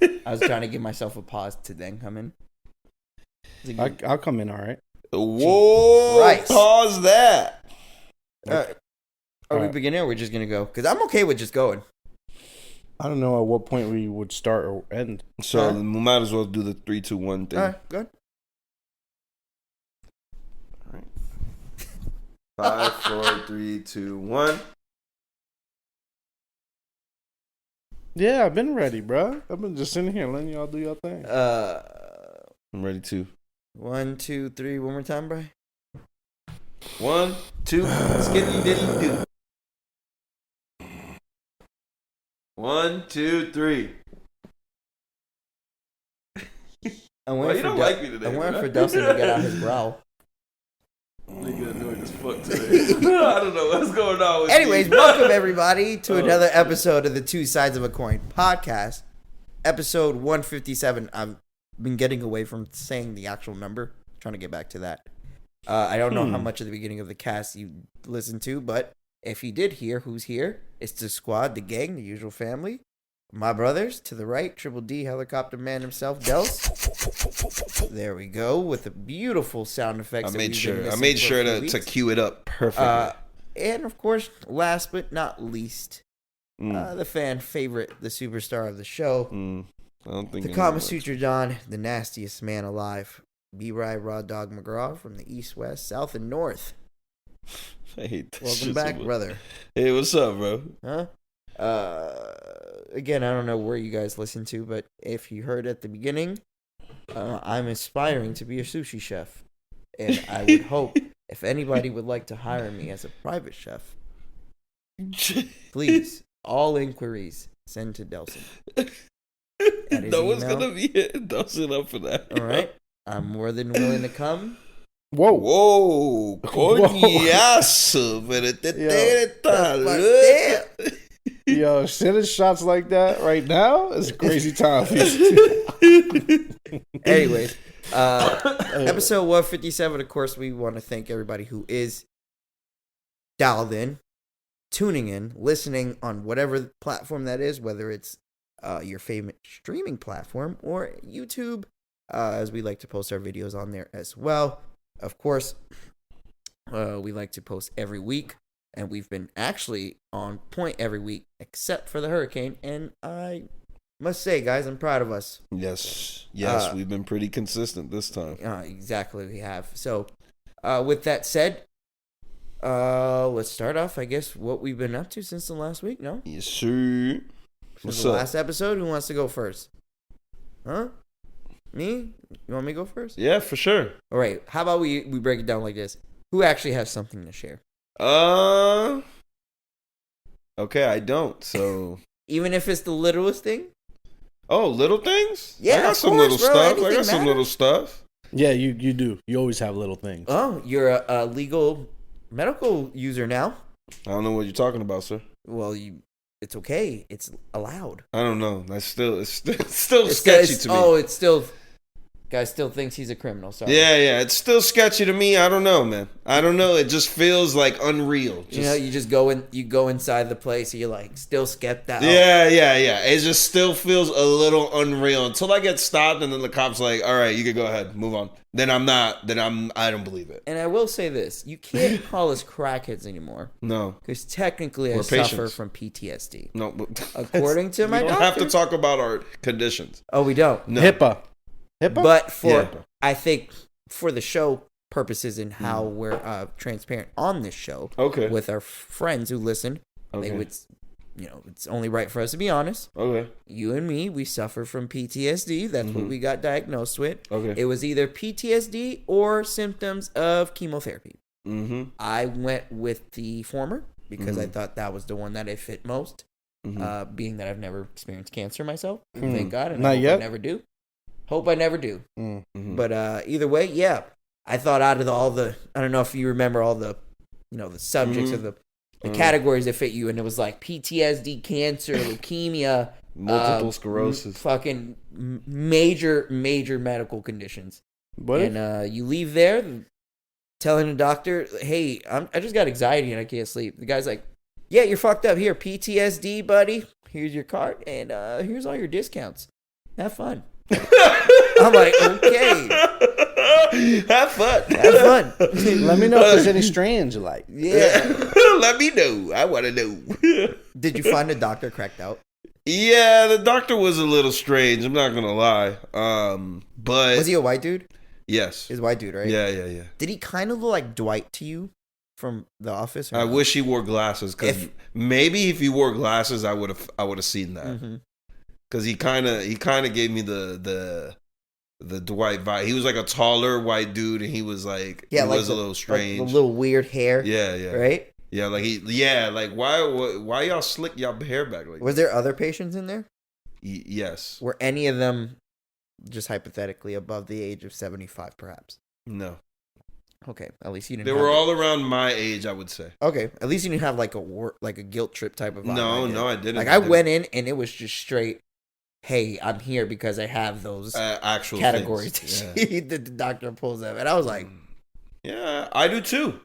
I was trying to give myself a pause to then come in. I'll come in all right. Whoa! Christ. Pause that. Are we beginning or we're just going to go? Because I'm okay with just going. I don't know at what point we would start or end. So we might as well do the 3, 2, 1 thing. All right, good. All right. 5, 4, 3, 2, 1. Yeah, I've been ready, bro. I've been just sitting here letting y'all do your thing. I'm ready too. 1, 2, 3. One more time, Bryan. 1, 2. Skiddly diddly do. 1, 2, 3. I'm waiting you don't like me today, I'm waiting bro. for Delson to get out his growl. Nigga annoyed as fuck today. I don't know what's going on with Anyways, me. welcome everybody to another episode of the Two Sides of a Coin podcast. Episode 157. I've been getting away from saying the actual number. Trying to get back to that. I don't know how much of the beginning of the cast you listened to, but if you did hear who's here, it's the squad, the gang, the usual family. My brothers, to the right, Triple D helicopter man himself, Delson. There we go, with the beautiful sound effects. I made sure to cue it up perfectly. And of course, last but not least, the fan favorite, the superstar of the show, I don't think the Kama Sutra Don, the nastiest man alive, B-Rye Raw Dog McGraw from the East, West, South, and North. I hate that Welcome shit back, so much. brother. Hey, what's up, bro? Huh? Again, I don't know where you guys listen to, but if you heard at the beginning, I'm aspiring to be a sushi chef. And I would hope if anybody would like to hire me as a private chef, please, all inquiries, send to Delson. No one's going to be hitting Delson up for that. All right? I'm more than willing to come. Whoa. Whoa. Coñazo. Pero Yo, sending shots like that right now is a crazy time. Anyways, episode 157, of course, we want to thank everybody who is dialed in, tuning in, listening on whatever platform that is, whether it's your favorite streaming platform or YouTube, as we like to post our videos on there as well. Of course, we like to post every week. And we've been actually on point every week, except for the hurricane. And I must say, guys, I'm proud of us. Yes, we've been pretty consistent this time. Exactly, we have. So, with that said, let's start off, I guess, what we've been up to since the last week, no? Yes, sir. Since the last episode, who wants to go first? Huh? Me? You want me to go first? Yeah, for sure. All right, how about we break it down like this? Who actually has something to share? Okay, I don't, so. Even if it's the littlest thing? Oh, little things? Yeah, I got some little stuff. Yeah, you do. You always have little things. Oh, you're a legal medical user now? I don't know what you're talking about, sir. Well, it's okay. It's allowed. I don't know. It's still sketchy to me. Oh, it's still... Guy still thinks he's a criminal. Sorry. Yeah. It's still sketchy to me. I don't know, man. I don't know. It just feels like unreal. You just go in. You go inside the place. And you're like still skeptical. Yeah. It just still feels a little unreal until I get stopped, and then the cop's like, "All right, you can go ahead, move on." Then I'm not. I don't believe it. And I will say this: you can't call us crackheads anymore. No, because technically I suffer from PTSD. No, but according to my doctor. We don't have to talk about our conditions. Oh, we don't. No. HIPAA. But I think for the show purposes and how we're transparent on this show, with our friends who listen, they would, it's only right for us to be honest. Okay. You and me, we suffer from PTSD. That's what we got diagnosed with. Okay. It was either PTSD or symptoms of chemotherapy. I went with the former because I thought that was the one that I fit most. Being that I've never experienced cancer myself, thank God, and I hope I never do. Hope I never do. But either way, yeah. I thought out of all the, I don't know if you remember all the, the subjects of the categories that fit you, and it was like PTSD, cancer, leukemia, multiple sclerosis, fucking major medical conditions. And you leave there telling the doctor, hey, I just got anxiety and I can't sleep. The guy's like, yeah, you're fucked up. Here, PTSD, buddy. Here's your card, and here's all your discounts. have fun. I'm like, okay. Have fun. Let me know if there's any strands you like. Yeah. Let me know. I want to know. Did you find the doctor cracked out? Yeah, the doctor was a little strange. I'm not gonna lie. But was he a white dude? Yes, he's a white dude, right? Yeah. Did he kind of look like Dwight to you from The Office? I wish he wore glasses because maybe if he wore glasses, I would have seen that. Because he kind of gave me the Dwight vibe. He was like a taller white dude, and he was like he was a little strange, like a little weird hair. Yeah, right. Yeah, like why y'all slick y'all hair back like? Was there other patients in there? Yes. Were any of them just hypothetically above the age of 75, perhaps? No. Okay, at least you didn't. They were all around my age, I would say. Okay, at least you didn't have like a guilt trip type of vibe. No, I didn't. Like I went in and it was just straight. Hey, I'm here because I have those actual categories that the doctor pulls up, and I was like, yeah, I do too.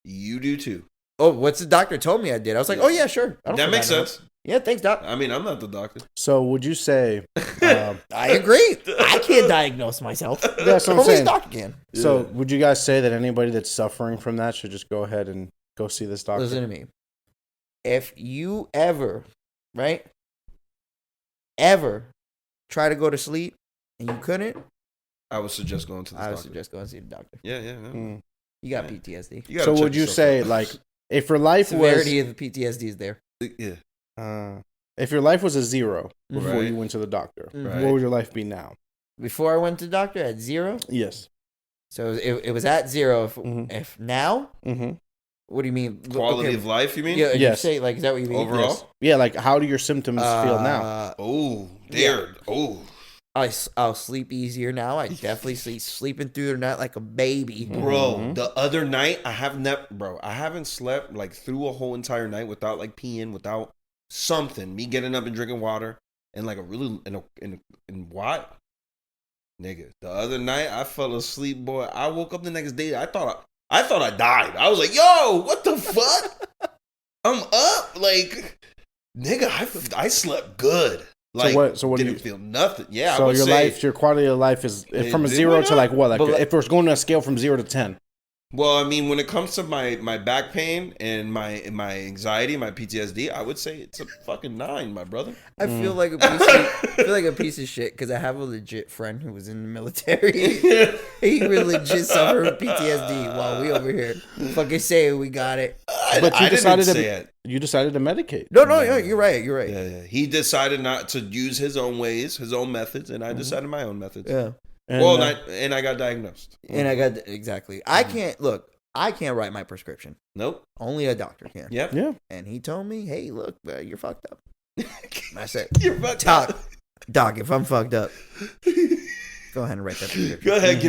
You do too. Oh, what's the doctor told me I did? I was like, oh yeah, sure. That makes sense. Yeah, thanks, doc. I mean, I'm not the doctor. So would you say... I agree. I can't diagnose myself. That's what I'm saying. Doctor can. So would you guys say that anybody that's suffering from that should just go ahead and go see this doctor? Listen to me. If you ever try to go to sleep and you couldn't, I would suggest going to the doctor. I would suggest going to see the doctor. Yeah. You got PTSD. So would you say, like, if your life severity of the PTSD is there? Yeah. If your life was a 0 before you went to the doctor, what would your life be now? Before I went to the doctor, at 0? Yes. So it was at 0. If now? What do you mean? Quality of life, you mean? Yeah. You say, like, is that what you mean? Overall? Yes. Yeah, like, how do your symptoms feel now? I'll sleep easier now. I definitely sleeping through the night like a baby. Bro, the other night, I haven't slept, like, through a whole entire night without, like, peeing, without something. Me getting up and drinking water. And, like, in what? Nigga, the other night, I fell asleep, boy. I woke up the next day. I thought I died. I was like, yo, what the fuck? I'm up. Like, nigga, I slept good. Like, so what didn't feel nothing. Yeah. So your quality of life is from a 0 to like what? Like, if it's going on a scale from 0 to 10. Well, I mean, when it comes to my back pain and my anxiety, my PTSD, I would say it's a fucking 9, my brother. I feel like a piece of shit because I have a legit friend who was in the military. He really legit suffered with PTSD while we over here fucking saying we got it. But you decided to medicate. No, you're right. Yeah. He decided not to use his own ways, his own methods, and I decided my own methods. Yeah. And I got diagnosed. And I got exactly. I can't write my prescription. Nope. Only a doctor can. Yep. Yeah. And he told me, "Hey, look, you're fucked up." I said, "You're fucked up, doc. If I'm fucked up, go ahead and write that prescription. Go ahead,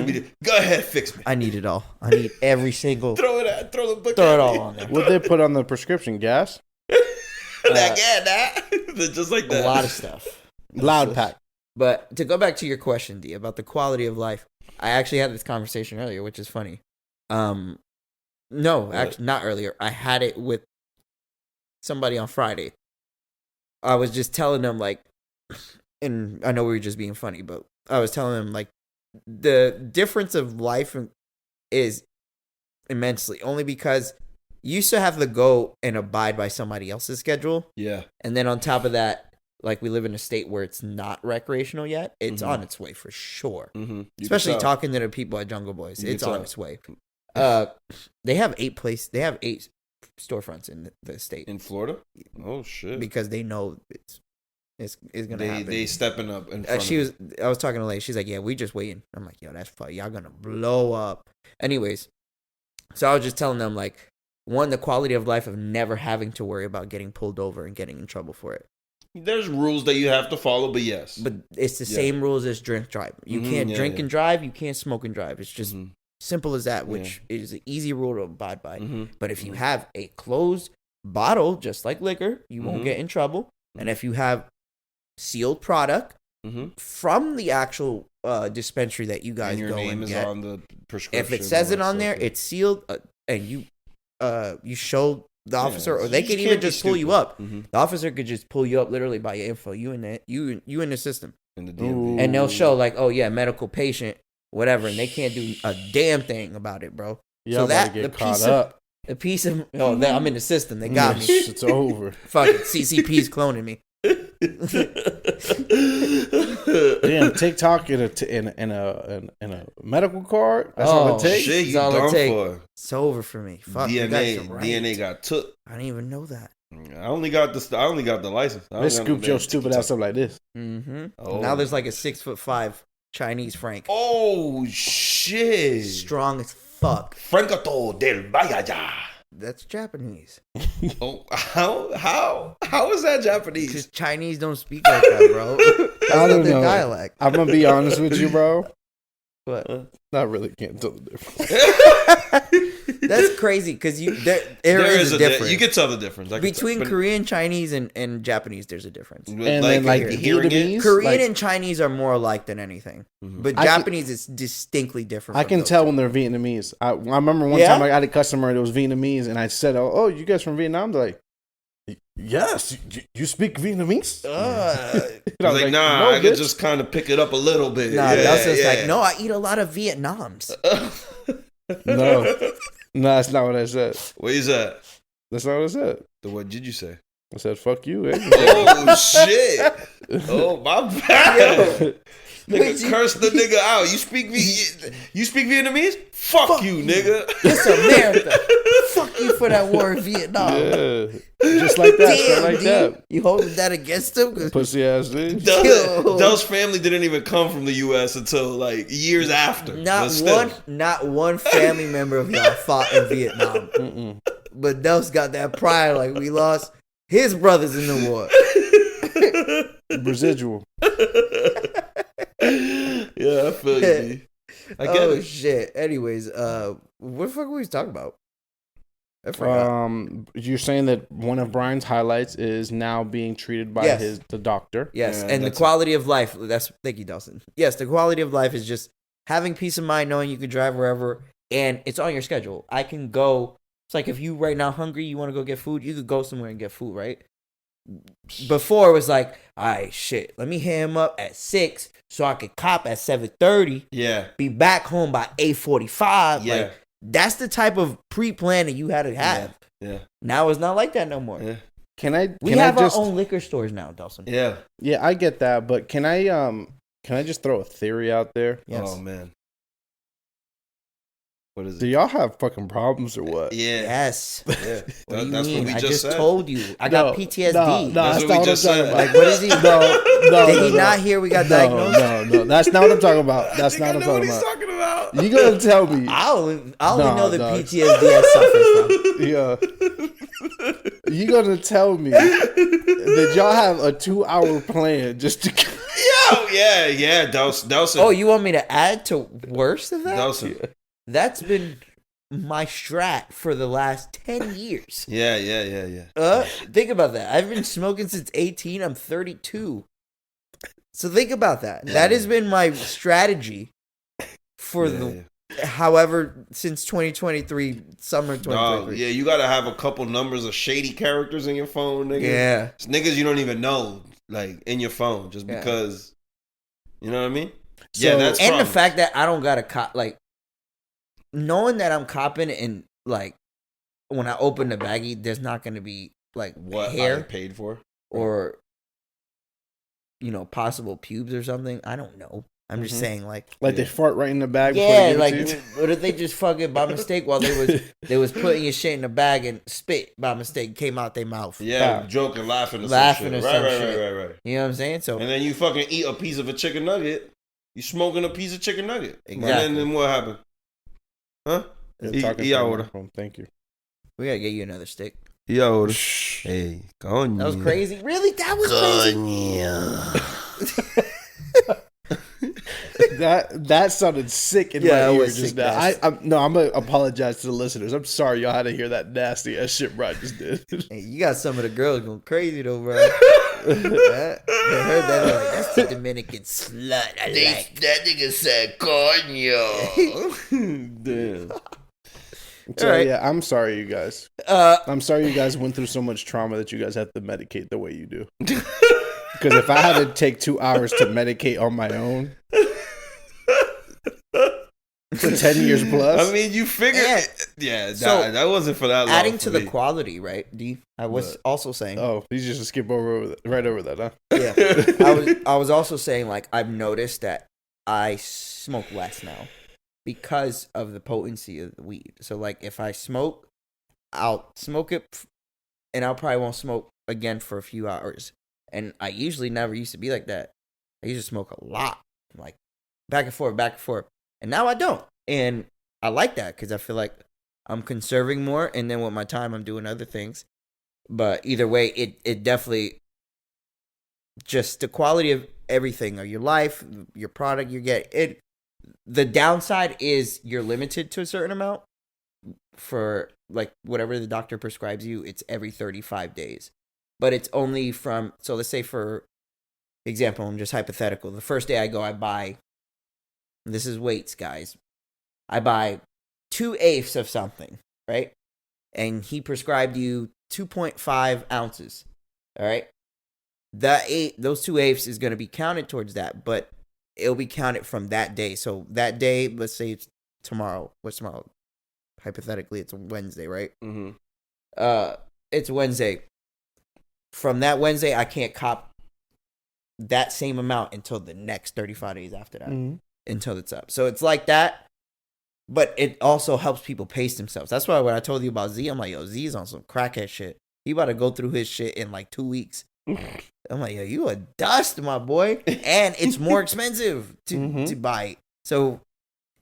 go ahead, fix me. I need it all. I need every single. Throw the book. Throw it all on there. What they put on the prescription? Gas. Just like that. A lot of stuff. Loud pack. But to go back to your question, D, about the quality of life, I actually had this conversation earlier, which is funny. No, actually not earlier. I had it with somebody on Friday. I was just telling them, like, and I know we were just being funny, but I was telling them, like, the difference of life is immensely, only because you used to have to go and abide by somebody else's schedule. Yeah. And then on top of that, like, we live in a state where it's not recreational yet. It's on its way for sure. Especially talking to the people at Jungle Boys. It's on its way. They have 8 storefronts in the state. In Florida? Oh shit. Because they know it's gonna happen. They stepping up in front I was talking to Lady. She's like, yeah, we just waiting. I'm like, yo, that's fun. Y'all gonna blow up. Anyways, so I was just telling them, like, one, the quality of life of never having to worry about getting pulled over and getting in trouble for it. There's rules that you have to follow, but yes. But it's the same rules as drink drive. You can't drink and drive. You can't smoke and drive. It's just simple as that, which is an easy rule to abide by. But if you have a closed bottle, just like liquor, you won't get in trouble. And if you have sealed product from the actual dispensary that you guys and your go name and is get, on the prescription. if it says it on there, it's sealed, and you show The officer, or they can even just pull you up. The officer could just pull you up literally by your info. You in the system. In the DMV. And they'll show like, oh yeah, medical patient, whatever, and they can't do a damn thing about it, bro. Yeah, so that get caught up. A piece of I'm in the system. They got me. It's over. Fuck it. CCP's cloning me. Damn, TikTok in a medical card. That's all it takes. Shit, you done for. It's over for me. Fuck. DNA got took. I didn't even know that. I only got the license. They scooped your stupid ass up like this. Oh. Now there's like a 6'5" Chinese Frank. Oh shit! Strong as fuck. Francato del Valle. That's Japanese. Oh, how is that Japanese? Because Chinese don't speak like that, bro. I don't know. Dialect. I'm gonna be honest with you, bro. What? I really can't tell the difference. That's crazy because there is a difference. You can tell the difference between Korean, Chinese, and Japanese. There's a difference. And then like Vietnamese, Korean and Chinese are more alike than anything, but Japanese is distinctly different. I can tell when they're Vietnamese. I remember one time I had a customer that was Vietnamese, and I said, "Oh, you guys from Vietnam?" They're like, "Yes, you speak Vietnamese." I was like, nah, no, I could just kind of pick it up a little bit. Nah, that's just like, no, I eat a lot of Vietnams. No, that's not what I said. What is that? That's not what I said. What did you say? I said, fuck you. Oh, shit. Oh, my bad. Nigga, curse the nigga out. You speak Vietnamese? Fuck you, nigga. It's America. Fuck you for that war in Vietnam. Yeah. Just like that. Damn, like that. You holding that against him? Pussy ass dude. Those family didn't even come from the U.S. until like years after. Not one family member of y'all fought in Vietnam. But Dels got that pride like we lost his brothers in the war. Residual. Yeah, I feel you. I get it. Shit. Anyways, what the fuck were we talking about? I forgot. You're saying that one of Bryan's highlights is now being treated by the doctor. Yes, and the quality of life. Thank you, Delson. Yes, the quality of life is just having peace of mind, knowing you can drive wherever, and it's on your schedule. I can go. It's like if you right now hungry, you want to go get food, you could go somewhere and get food, right? Before it was like, all right, shit, let me hit him up at 6 so I could cop at 7:30. Yeah. Be back home by 8:45. Yeah. Like, that's the type of pre-planning you had to have. Yeah. Now it's not like that no more. Yeah. We have our own liquor stores now, Delson. Yeah. Yeah, I get that, but can I just throw a theory out there? Yes. Oh man. What is it? Do y'all have fucking problems or what? Yeah. Yes. Yeah. That's what we just said. Told you. I got PTSD. No, that's what we just said. Like, what is he? Did he not hear we got diagnosed? No. That's not what I'm talking about. That's not what I'm talking about. You gonna tell me? I only know the PTSD I suffer from. Yeah. You gonna tell me that y'all have a 2-hour plan just to? Yeah. Delson. Oh, you want me to add to worse of that? Delson. That's been my strat for the last 10 years. Yeah. Think about that. I've been smoking since 18. I'm 32. So think about that. That has been my strategy for however, since 2023, summer 2023. Yeah, you got to have a couple numbers of shady characters in your phone, nigga. Yeah. It's niggas you don't even know, like, in your phone, just because, you know what I mean? So, that's and the fact that I don't got to like, knowing that I'm copping and like when I open the baggie, there's not going to be like what hair I paid for or possible pubes or something. I don't know. I'm just saying like they fart right in the bag. Yeah, like what if they just fucking by mistake while they was putting your shit in the bag and spit by mistake came out their mouth. Yeah, joking, laughing or some shit. Right. You know what I'm saying? So and then you fucking eat a piece of a chicken nugget. You smoking a piece of chicken nugget. Exactly. And then what happened? Huh? Thank you. We gotta get you another stick. Yo, hey, coño. That was crazy. Really? That was crazy. That sounded sick in my ear just now. I'm gonna apologize to the listeners. I'm sorry y'all had to hear that nasty ass shit Bryan just did. Hey, you got some of the girls going crazy though, bro. They heard that like, that's the Dominican slut. That nigga said coño. Damn. So right. Yeah, I'm sorry, you guys. I'm sorry you guys went through so much trauma that you guys have to medicate the way you do. Because if I had to take 2 hours to medicate on my own for 10 years plus. I mean, you figured. Yeah, so that wasn't for that long. Adding to the quality, right? I was also saying. Oh, you just skip right over that, huh? Yeah. I was also saying, like, I've noticed that I smoke less now because of the potency of the weed. So, like, if I smoke, I'll smoke it, and I'll probably won't smoke again for a few hours. And I usually never used to be like that. I used to smoke a lot, like back and forth. And now I don't. And I like that because I feel like I'm conserving more. And then with my time, I'm doing other things. But either way, it definitely just the quality of everything, or your life, your product you get. The downside is you're limited to a certain amount for like whatever the doctor prescribes you. It's every 35 days. But it's only from, so let's say for example, I'm just hypothetical. The first day I go, I buy, this is weights, guys. I buy 2/8 of something, right? And he prescribed you 2.5 ounces, all right? Those 2/8 is going to be counted towards that, but it'll be counted from that day. So that day, let's say it's tomorrow. What's tomorrow? Hypothetically, it's Wednesday, right? Mm-hmm. It's Wednesday. From that Wednesday, I can't cop that same amount until the next 35 days after that, until it's up. So it's like that, but it also helps people pace themselves. That's why when I told you about Z, I'm like, yo, Z's on some crackhead shit. He about to go through his shit in like 2 weeks. I'm like, yo, you a dust, my boy. And it's more expensive to buy. So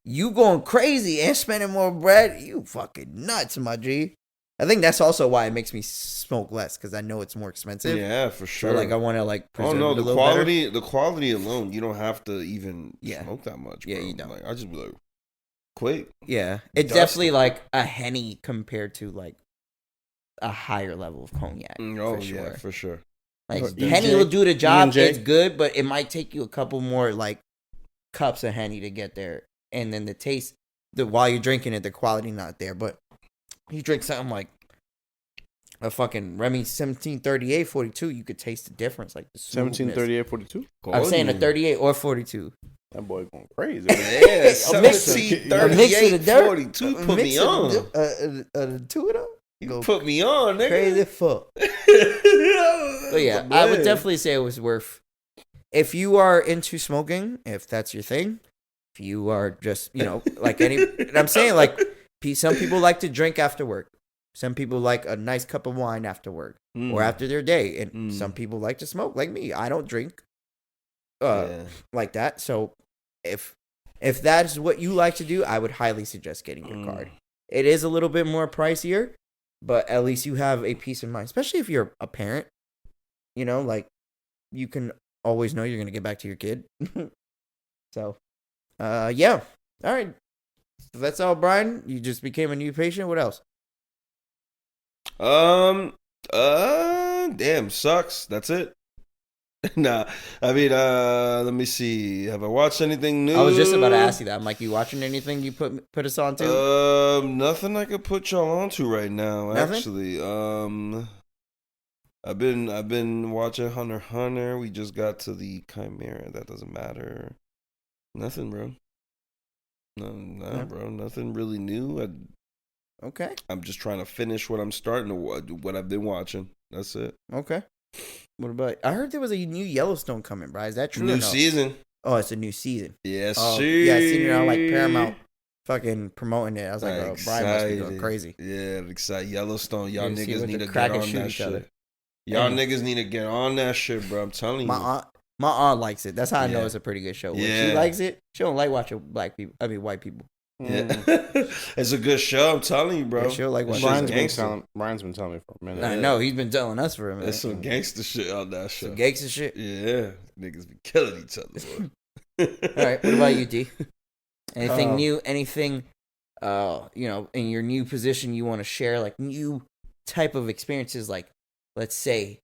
you going crazy and spending more bread, you fucking nuts, my G. I think that's also why it makes me smoke less, because I know it's more expensive. Yeah, for sure. So like I want to like preserve it a little quality, better. The quality alone, you don't have to even smoke that much. Bro. Yeah, you don't. Like I just be like, quick. Yeah, it's definitely like a Henny compared to like a higher level of cognac. Oh yeah, for sure. Like Henny will do the job. It's good, but it might take you a couple more like cups of Henny to get there, and then the taste, while you're drinking it, the quality not there, but. You drink something like a fucking Remy 1738 42, you could taste the difference. Like the 1738 42? I'm saying a 38 or 42. That boy going crazy. Yeah, 1738 42 put me on. Two of them? You put me on, nigga. Crazy fuck. But yeah, I would definitely say it was worth. If you are into smoking, if that's your thing, if you are just, like and I'm saying like, some people like to drink after work. Some people like a nice cup of wine after work or after their day. And some people like to smoke like me. I don't drink like that. So if that is what you like to do, I would highly suggest getting your card. It is a little bit more pricier, but at least you have a peace of mind, especially if you're a parent. Like you can always know you're going to get back to your kid. So, yeah. All right. So that's all, Bryan. You just became a new patient. What else? Damn, sucks. That's it. Nah, I mean, let me see. Have I watched anything new? I was just about to ask you that. I'm like, you watching anything you put us on to? Nothing I could put y'all on to right now. Nothing? Actually, I've been watching Hunter x Hunter. We just got to the Chimera. That doesn't matter. Nothing, bro. No, bro. Nothing really new. Okay. I'm just trying to finish what I'm starting to what I've been watching. That's it. Okay. What about? I heard there was a new Yellowstone coming, bro. Is that true? New season. Oh, it's a new season. Yes, yeah, I seen it on like Paramount, fucking promoting it. I was like, oh, Bryan must be going crazy. Yeah, excited. Yellowstone. Y'all niggas need to get on that shit. Y'all niggas need to get on that shit, bro. I'm telling you. My aunt likes it. That's how I know it's a pretty good show. When she likes it, she don't like watching white people. Yeah. It's a good show, I'm telling you, bro. Yeah, she'll like Bryan's been telling me for a minute. I know, he's been telling us for a minute. There's some gangster shit on that show. Some gangster shit? Yeah. Niggas be killing each other. Alright, what about you, D? Anything new? Anything, in your new position you want to share? Like, new type of experiences, like, let's say...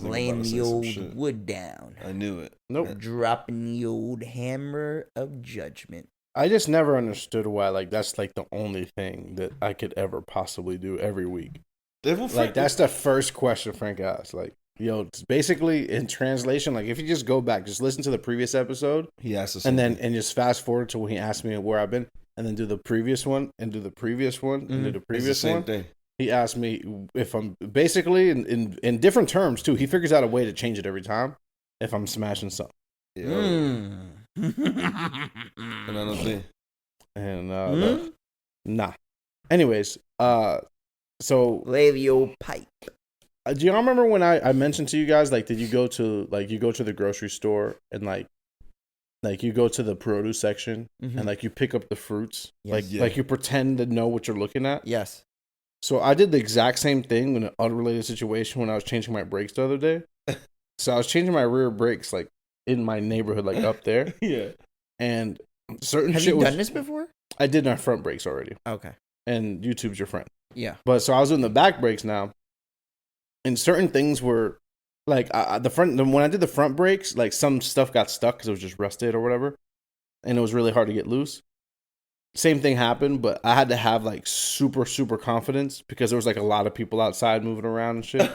laying the old wood down. I knew it. Nope. Dropping the old hammer of judgment. I just never understood why, like, that's, like, the only thing that I could ever possibly do every week. Like, that's the first question Frank asked. Like, yo, basically, in translation, like, if you just go back, just listen to the previous episode. He asked us and just fast forward to when he asked me where I've been, and then do the previous one, and do the previous one, and do the previous one. Same thing. He asked me if I'm, basically, in different terms, too. He figures out a way to change it every time if I'm smashing something. Another thing. And nah. Anyways, so lay your pipe. Do y'all remember when I mentioned to you guys, like, did you go to the grocery store and like you go to the produce section and like you pick up the fruits, like you pretend to know what you're looking at? Yes. So I did the exact same thing in an unrelated situation when I was changing my brakes the other day. So I was changing my rear brakes like in my neighborhood, like up there. Yeah. And certain Have shit you done this before? I did my front brakes already. Okay. And YouTube's your friend. Yeah. But so I was doing the back brakes now, and certain things were like when I did the front brakes, like some stuff got stuck because it was just rusted or whatever, and it was really hard to get loose. Same thing happened, but I had to have like super confidence because there was like a lot of people outside moving around and shit.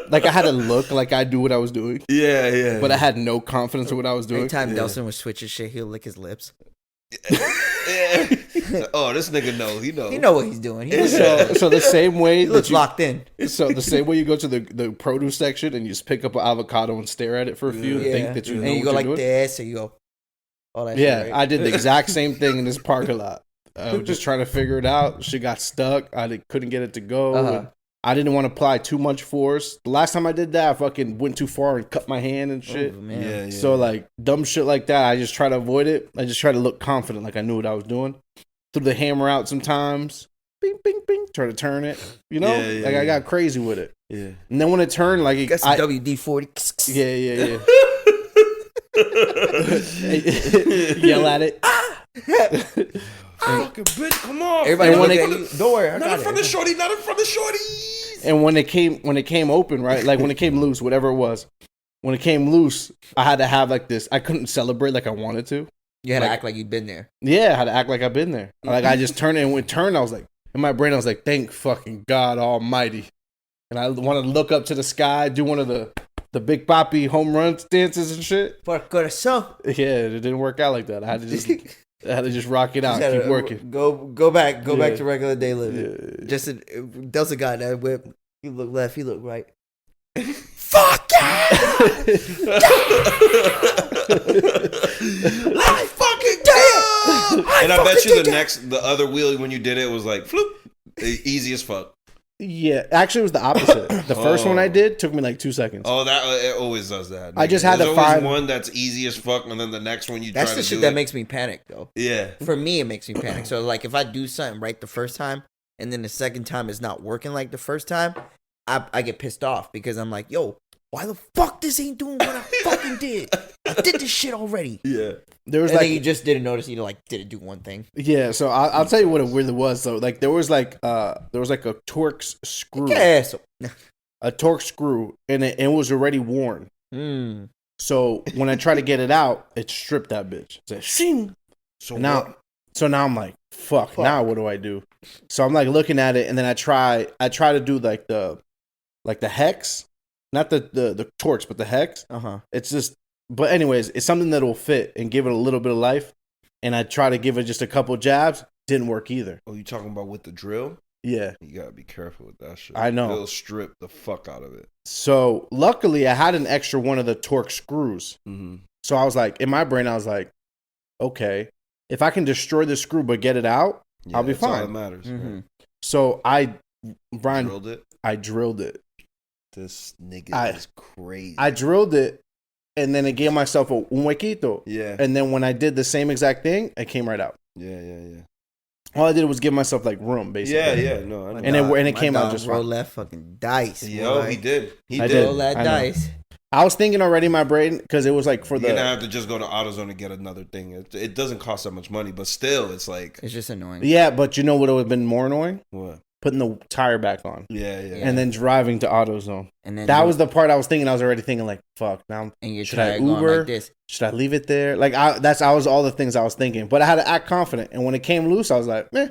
Like I had to look like I knew what I was doing. Yeah. But I had no confidence in what I was doing. Every time Delson would switch his shit, he'll lick his lips. Oh, this nigga knows. He knows. He know what he's doing. So the same way he looks locked in. So the same way you go to the produce section and you just pick up an avocado and stare at it for a few and think that you know and you what go you're like doing. this, and you go. Oh, that yeah, shit, right? I did the exact same thing in this parking lot. I was just trying to figure it out. Shit got stuck. I couldn't get it to go. I didn't want to apply too much force. The last time I did that, I fucking went too far and cut my hand and shit. Oh, man. Yeah. So like dumb shit like that, I just try to avoid it. I just try to look confident, like I knew what I was doing. Threw the hammer out sometimes. Bing, bing, bing. Try to turn it. You know, I got crazy with it. Yeah. And then when it turned, like got some WD-40. Yeah. Yell at it. Fucking bitch, come on. Everybody want to don't worry. Not in front of shorty. Not in front of shorties. And when it came open, right? Like when it came loose, whatever it was. When it came loose, I had to have like this. I couldn't celebrate like I wanted to. You had to act like you'd been there. Yeah, I had to act like I've been there. Like I just turned it, and when it turned, I was like, in my brain, I was like, thank fucking God Almighty. And I wanted to look up to the sky, do one of the big poppy home run dances and shit. Por corazón. Yeah, it didn't work out like that. I had to just rock it out, keep working. Go back to regular day living. Yeah. Just Delson got that whip. He looked left, he looked right. Fuck yeah! Let's fucking go! And I bet you the other wheel when you did it was like floop, easy as fuck. Yeah, actually, it was the opposite. The first one I did took me like 2 seconds. Oh, that it always does that. I just had to find one that's easy as fuck, and then the next one you try to do. That's the shit that makes me panic, though. Yeah, for me, it makes me panic. So, like, if I do something right the first time, and then the second time is not working like the first time, I get pissed off because I'm like, yo, why the fuck this ain't doing what I fucking did? I did this shit already. Yeah. There was and then you just didn't notice. You didn't do one thing. Yeah, so I'll tell you what it really was. So like there was like a Torx screw, a Torx screw, and it was already worn. So when I try to get it out, it stripped that bitch. It's like shing. So now I'm like, fuck. Now what do I do? So I'm like looking at it, and then I try to do like the hex, not the Torx, but the hex. It's just. But anyways, it's something that will fit and give it a little bit of life. And I try to give it just a couple jabs. Didn't work either. Oh, you talking about with the drill? Yeah. You got to be careful with that shit. I know. It'll strip the fuck out of it. So luckily, I had an extra one of the Torx screws. Mm-hmm. So I was like, in my brain, I was like, okay, if I can destroy the screw but get it out, I'll be fine. All that matters. Mm-hmm. So Bryan, drilled it? I drilled it. This nigga is crazy. I drilled it. And then it gave myself a huequito. Yeah. And then when I did the same exact thing, it came right out. Yeah. All I did was give myself like room, basically. Yeah. No, I know. And it came out just roll fine. that fucking dice. Yo, he did. I did roll that dice. I was thinking already in my brain because it was like for You're gonna have to just go to AutoZone and get another thing. It doesn't cost that much money, but still, it's like it's just annoying. Yeah, but you know what would have been more annoying? What? putting the tire back on. Yeah. And then driving to AutoZone. And then that was the part I was thinking. I was already thinking like, fuck. Now, should I Uber? Like this. Should I leave it there? Like, I was all the things I was thinking. But I had to act confident. And when it came loose, I was like, nah.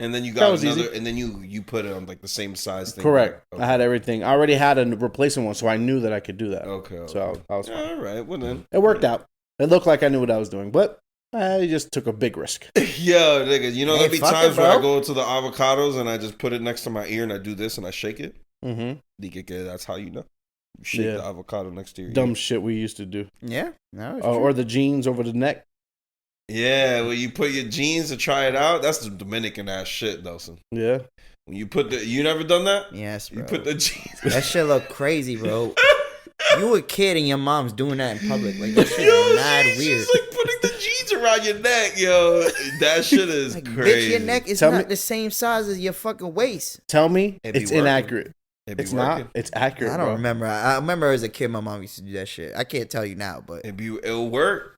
And then you got another, easy. And then you put it on like the same size thing. Correct. Okay. I had everything. I already had a replacement one, so I knew that I could do that. Okay. So I was fine. All right. Well then, it worked out. It looked like I knew what I was doing, but I just took a big risk. Yo, nigga, there'll be times where I go to the avocados and I just put it next to my ear and I do this and I shake it. Mm-hmm. That's how you know. You shake the avocado next to your ear. Shit we used to do. Yeah. No, or the jeans over the neck. Yeah, when you put your jeans to try it out, that's the Dominican ass shit, Delson. Yeah. When you put you never done that? Yes, bro. You put the jeans. That shit look crazy, bro. You a kid and your mom's doing that in public. Like, that shit is mad weird. She's like putting the jeans around your neck, yo. That shit is like, crazy. Bitch, your neck is not the same size as your fucking waist. Tell me it's inaccurate. It's not. It's accurate, I don't remember. I remember as a kid, my mom used to do that shit. I can't tell you now, but it'll work.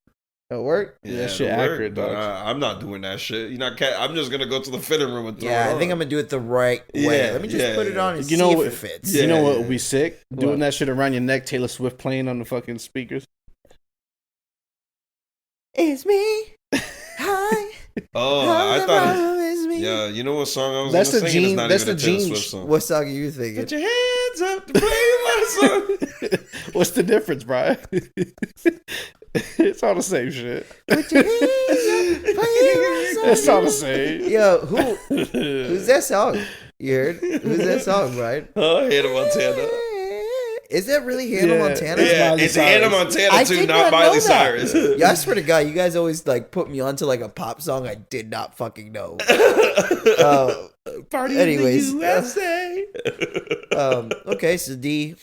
It'll work? Yeah, that shit accurate, dog. I'm not doing that shit. I'm just going to go to the fitting room and throw it on. I think I'm going to do it the right way. Let me just put it on and see if it fits. You know what would be sick? Doing that shit around your neck, Taylor Swift playing on the fucking speakers. It's me. Hi. I thought yeah, you know what song I was going to sing? It's not even a Taylor Swift song. What song are you thinking? Put your hands up to play my song. What's the difference, Bryan? It's all the same shit. Put your hands up, play my song. It's all the same. Yo, who's that song? You heard? Who's that song, Bryan? Oh, Hannah Montana. Is that really Hannah Montana? Yeah, it's Hannah Montana too, not Miley Cyrus. Yeah, I swear to God, you guys always like put me onto like a pop song I did not fucking know. Party anyways, in the USA. Okay, so D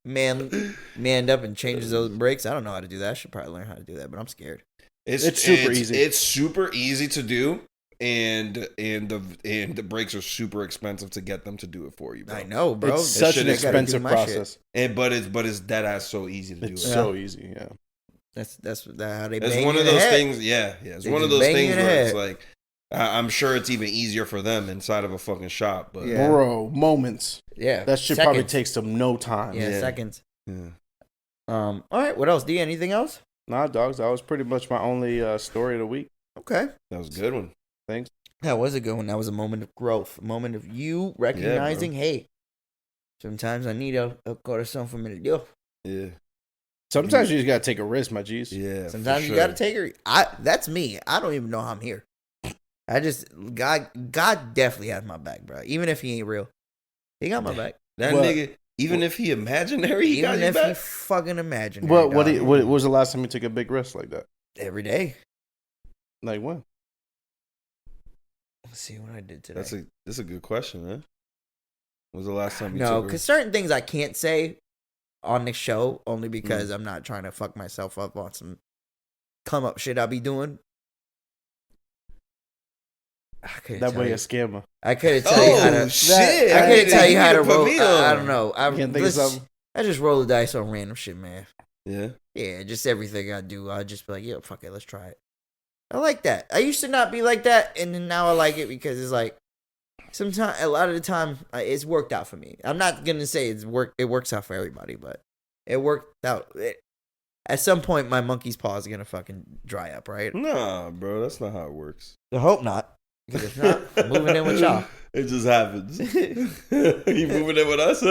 manned up and changes those brakes. I don't know how to do that. I should probably learn how to do that, but I'm scared. It's super easy. It's super easy to do. And the brakes are super expensive to get them to do it for you, bro. I know, bro. It's such an expensive process. But it's dead ass so easy to do. It's so easy, yeah. That's how they. It's one of those things. Yeah. It's one of those things where it's like, I'm sure it's even easier for them inside of a fucking shop, but bro, moments. Yeah, that shit probably takes them no time. Yeah, seconds. Yeah. All right. What else? D? Anything else? Nah, dogs. That was pretty much my only story of the week. Okay, that was a good one. Thanks. That was a good one. That was a moment of growth, a moment of you recognizing, hey, sometimes I need a corazón for me to do. Yeah. Sometimes you just gotta take a risk, my G's. Yeah. Sometimes you gotta take a. That's me. I don't even know how I'm here. God definitely has my back, bro. Even if he ain't real, he got my back. That nigga, even if he imaginary, he got your back. Even if he fucking imaginary. What was the last time you took a big risk like that? Every day. Like when? Let's see what I did today. That's a good question, man. When was the last time you took because certain things I can't say on this show only because I'm not trying to fuck myself up on some come up shit I be doing. That way a scammer. I couldn't tell you how to. Shit! I couldn't tell you how to roll. I don't know. I can't think of something. I just roll the dice on random shit, man. Yeah. Yeah, just everything I do, I just be like, yeah, fuck it, let's try it. I like that. I used to not be like that, and then now I like it because it's like sometimes, a lot of the time, it's worked out for me. I'm not gonna say it works out for everybody, but it worked out. At some point, my monkey's paw is gonna fucking dry up, right? Nah, bro, that's not how it works. I hope not. Because if not, I'm moving in with y'all. It just happens. You moving in with us?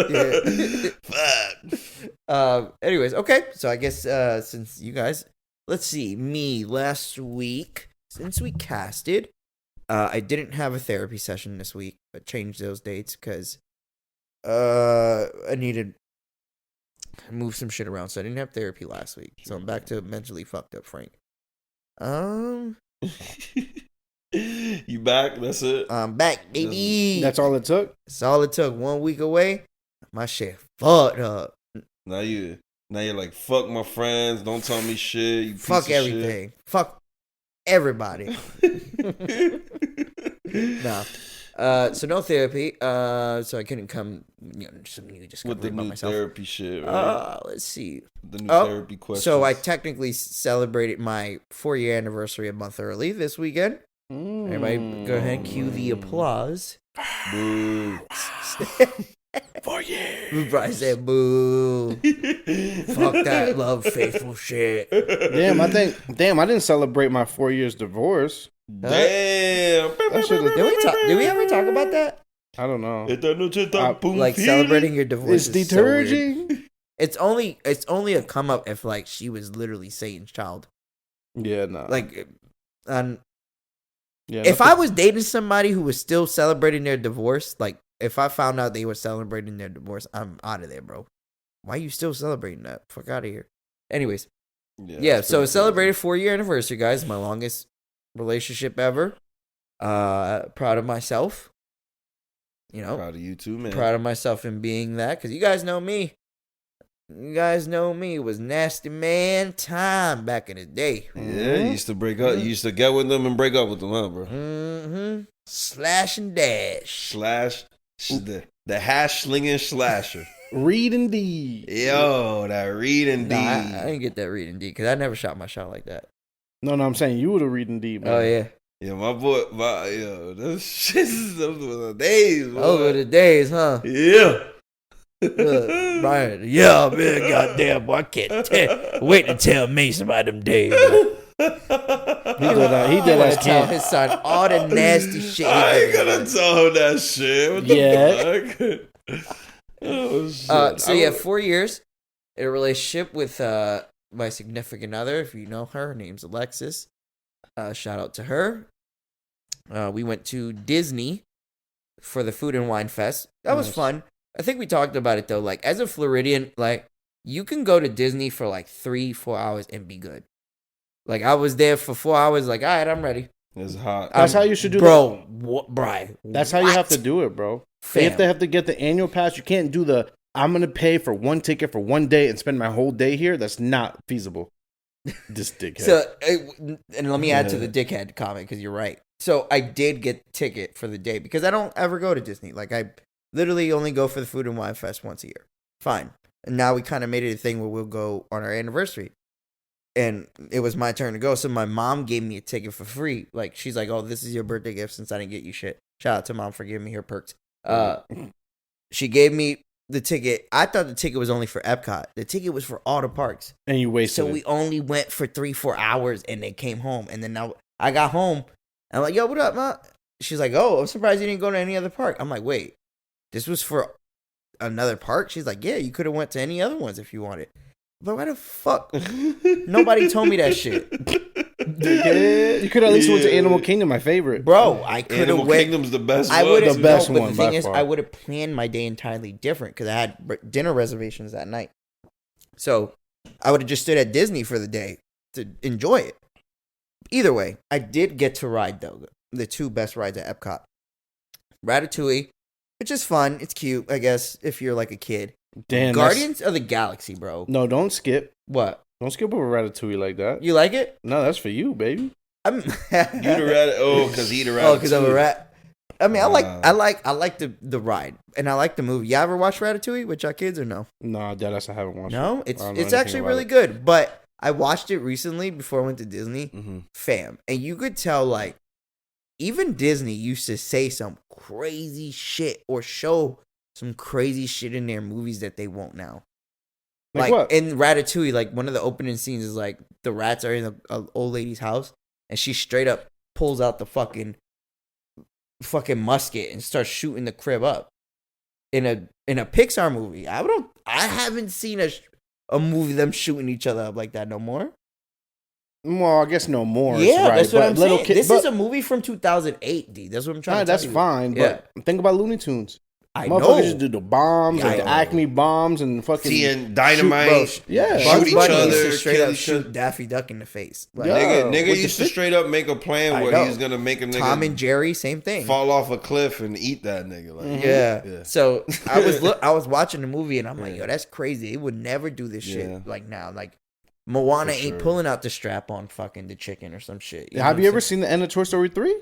Yeah. Anyways, okay. So I guess since you guys, let's see, me last week, since we casted, I didn't have a therapy session this week, but changed those dates because I needed to move some shit around. So I didn't have therapy last week. So I'm back to mentally fucked up Frank. You back? That's it? I'm back, baby. That's all it took? That's all it took. 1 week away, my shit fucked up. Now you're like, fuck my friends. Don't tell me shit. You fuck everything. Shit. Fuck everybody. Nah. So no therapy. So I couldn't come. Just with the new myself. Therapy shit. Right? Let's see. The new therapy questions. So I technically celebrated my 4-year anniversary a month early this weekend. Everybody, go ahead and cue the applause. Boo. 4 years. Bryan said, "Boo." Fuck that love faithful shit. Damn, I didn't celebrate my 4 years divorce. Damn. Did we ever talk about that? I don't know. Like celebrating your divorce. It's deterging. So it's only a come up if like she was literally Satan's child. Yeah, no. Like, yeah, if I was dating somebody who was still celebrating their divorce, like if I found out they were celebrating their divorce, I'm out of there, bro. Why are you still celebrating that? Fuck out of here. Anyways, yeah. So celebrated 4-year anniversary, guys. My longest relationship ever. Proud of myself. You know, proud of you too, man. Proud of myself in being that, because you guys know me. You guys know me. It was nasty man time back in the day. Yeah, you used to break up. You used to get with them and break up with them, huh, bro? Mm-hmm. Slash and dash. The hash slinging slasher. Read and D. Yo, that read and D. I didn't get that read and D because I never shot my shot like that. No, I'm saying you would have read and D, bro. Oh, yeah. Yeah, my boy, those shits, those were the days, boy. Those were the days, huh? Yeah. Bryan, yeah, man, goddamn, boy, I can't wait to tell Mason about them days. He did that. Tell his son all the nasty shit. I ain't gonna tell him that shit. What the fuck? Oh, shit. So yeah, 4 years in a relationship with my significant other. If you know her name's Alexis. Shout out to her. We went to Disney for the Food and Wine Fest. That was fun. I think we talked about it though. Like as a Floridian, like you can go to Disney for like 3-4 hours and be good. Like I was there for 4 hours. Like all right, I'm ready. It's hot. That's how you should do it, bro. Brian. That's how you have to do it, bro. If they have to get the annual pass, you can't do the I'm gonna pay for one ticket for one day and spend my whole day here. That's not feasible. This dickhead. So, and let me add to the dickhead comment because you're right. So I did get the ticket for the day because I don't ever go to Disney. Like I literally only go for the Food and Wine Fest once a year. Fine. And now we kind of made it a thing where we'll go on our anniversary. And it was my turn to go. So my mom gave me a ticket for free. Like she's like, "Oh, this is your birthday gift since I didn't get you shit." Shout out to mom for giving me her perks. She gave me the ticket. I thought the ticket was only for Epcot. The ticket was for all the parks. And you wasted it. So we only went for 3-4 hours and then came home. And then now I got home. I'm like, "Yo, what up, Ma?" She's like, "Oh, I'm surprised you didn't go to any other park." I'm like, "Wait, this was for another park?" She's like, "Yeah, you could have went to any other ones if you wanted." But why the fuck? Nobody told me that shit. You could at least went to Animal Kingdom, my favorite. Bro, I could have went. Animal Kingdom's the best one. The best one. But the thing is, I would have planned my day entirely different because I had dinner reservations that night. So I would have just stood at Disney for the day to enjoy it. Either way, I did get to ride, though, the two best rides at Epcot. Ratatouille, which is fun. It's cute, I guess, if you're like a kid. Damn, Guardians of the Galaxy, bro. No, don't skip. What? Don't skip over Ratatouille like that. You like it? No, that's for you, baby. You the rat? Oh, because he the rat. Oh, because I'm a rat. I mean, I like the ride, and I like the movie. You ever watch Ratatouille with your kids or no? No, Deadass, I haven't watched it. No, it's actually really good. But I watched it recently before I went to Disney, fam, and you could tell like even Disney used to say some crazy shit or show some crazy shit in their movies that they won't now. Like what? In Ratatouille, like one of the opening scenes is like the rats are in an old lady's house, and she straight up pulls out the fucking musket and starts shooting the crib up. In a Pixar movie, I haven't seen a movie them shooting each other up like that no more. Well, I guess no more. Yeah, right. that's what I'm saying. This is a movie from 2008, D. That's what I'm trying to tell you. That's fine, but think about Looney Tunes. I know. Motherfuckers just do the bombs and the Acme bombs and fucking and dynamite. Shoot each other. Straight up shoot Daffy Duck in the face. Like, nigga used to straight up make a plan where he's gonna make a nigga Tom and Jerry, same thing. Fall off a cliff and eat that nigga. Like, yeah. So I was watching the movie and I'm like, yo, that's crazy. It would never do this shit like now. Like Moana ain't pulling out the strap on fucking the chicken or some shit. Have you ever seen the end of Toy Story 3?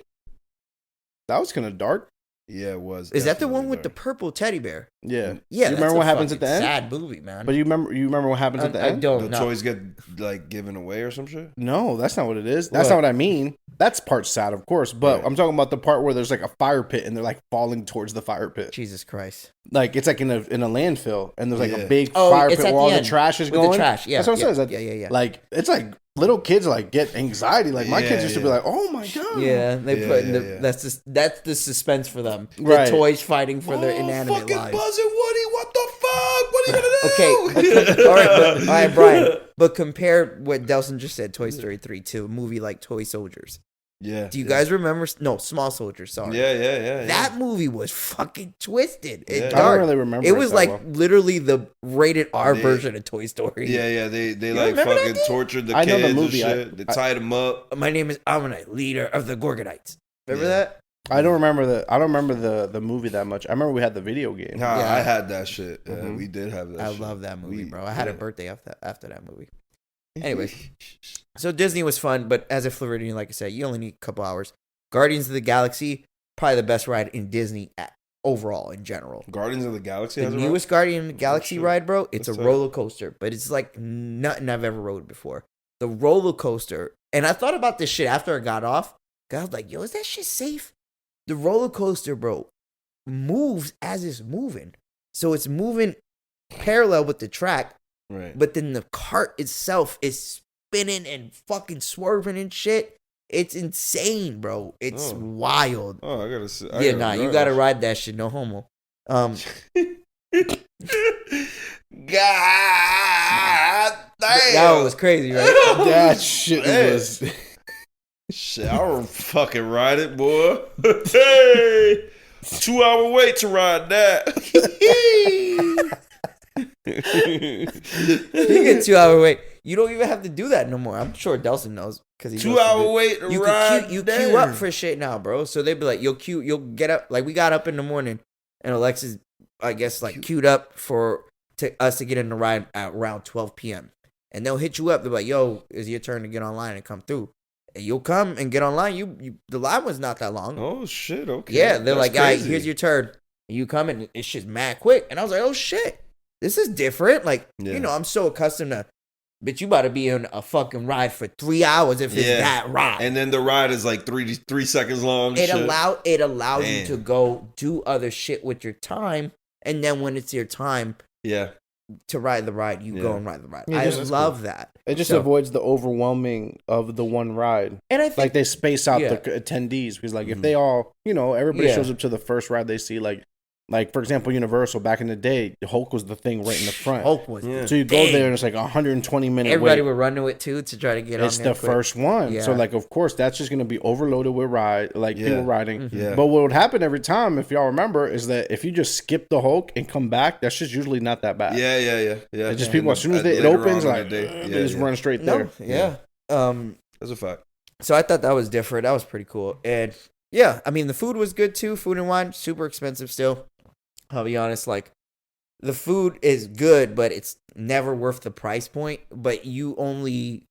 That was kind of dark. Yeah, it was. Is that the one with the purple teddy bear? Yeah. Yeah. You remember what happens at the end? Sad movie, man. But you remember what happens at the end? I don't. The toys get like given away or some shit. No, that's not what it is. That's not what I mean. That's part sad, of course. But I'm talking about the part where there's like a fire pit and they're like falling towards the fire pit. Jesus Christ! Like it's like in a landfill and there's like a big fire pit where all the trash is going. The trash, yeah. That's what it says. Yeah. Like it's like little kids like get anxiety. Like my kids used to be like, "Oh my god!" Yeah, they put in the that's the suspense for them. The toys fighting for their inanimate fucking lives. Buzz and Woody, what the fuck? What are you gonna do? Okay, all right, Brian. But compare what Delson just said, Toy Story 3, to a movie like Toy Soldiers. Yeah. Do you guys remember? No, Small Soldiers. Sorry. Yeah. That movie was fucking twisted. I don't really remember. It was like literally the rated R version of Toy Story. Yeah. They like fucking tortured the kids. I know the movie. And shit. They tied them up. My name is Ammonite, leader of the Gorgonites. Remember that? I don't remember the movie that much. I remember we had the video game. Nah, I had that shit. We did have that. I love that movie, bro. I had a birthday after that movie. Anyways, so Disney was fun, but as a Floridian, like I said, you only need a couple hours. Guardians of the Galaxy, probably the best ride in Disney overall in general. Guardians of the Galaxy, the newest Guardian of the Galaxy ride, bro. It's a roller coaster, but it's like nothing I've ever rode before. The roller coaster, and I thought about this shit after I got off. I was like, yo, is that shit safe? The roller coaster, bro, moves as it's moving, so it's moving parallel with the track. Right. But then the cart itself is spinning and fucking swerving and shit. It's insane, bro. It's wild. Oh, I gotta see. You gotta ride that shit. No homo. God damn. That was crazy, right? That shit was. Shit, I'll fucking ride it, boy. Hey, 2-hour wait to ride that. You get 2-hour wait. You don't even have to do that no more. I'm sure Delson knows because he 2-hour wait to ride. You queue up for shit now, bro. So they'd be like, you'll get up. Like we got up in the morning, and Alexis, I guess, like queued up for us to get in the ride at around 12 p.m. And they'll hit you up. They're like, yo, it's your turn to get online and come through. And you'll come and get online. You the line was not that long. Oh shit, okay. Yeah, they're like, all right, here's your turn. And you come and it's just mad quick. And I was like, oh shit. This is different. Like, I'm so accustomed to, bitch, you about to be on a fucking ride for 3 hours if it's that ride. And then the ride is like 3 seconds long. It allows you to go do other shit with your time. And then when it's your time to ride the ride, you go and ride the ride. Yeah, I love that. It just avoids the overwhelming of the one ride. And I think, like they space out the attendees because like if they all, everybody shows up to the first ride they see, like, for example, Universal, back in the day, Hulk was the thing right in the front. Hulk was So you go there and it's like a 120-minute Everybody wait. would run to it, too, to try to get on It's there the first one. Yeah. So, like, of course, that's just going to be overloaded with people riding. Mm-hmm. Yeah. But what would happen every time, if y'all remember, is that if you just skip the Hulk and come back, that's just usually not that bad. Yeah. It's just people, as soon as it opens, like, they just run straight there. Yeah. That's a fact. So I thought that was different. That was pretty cool. And, yeah, I mean, the food was good, too. Food and wine, super expensive still. I'll be honest, like, the food is good, but it's never worth the price point. But you only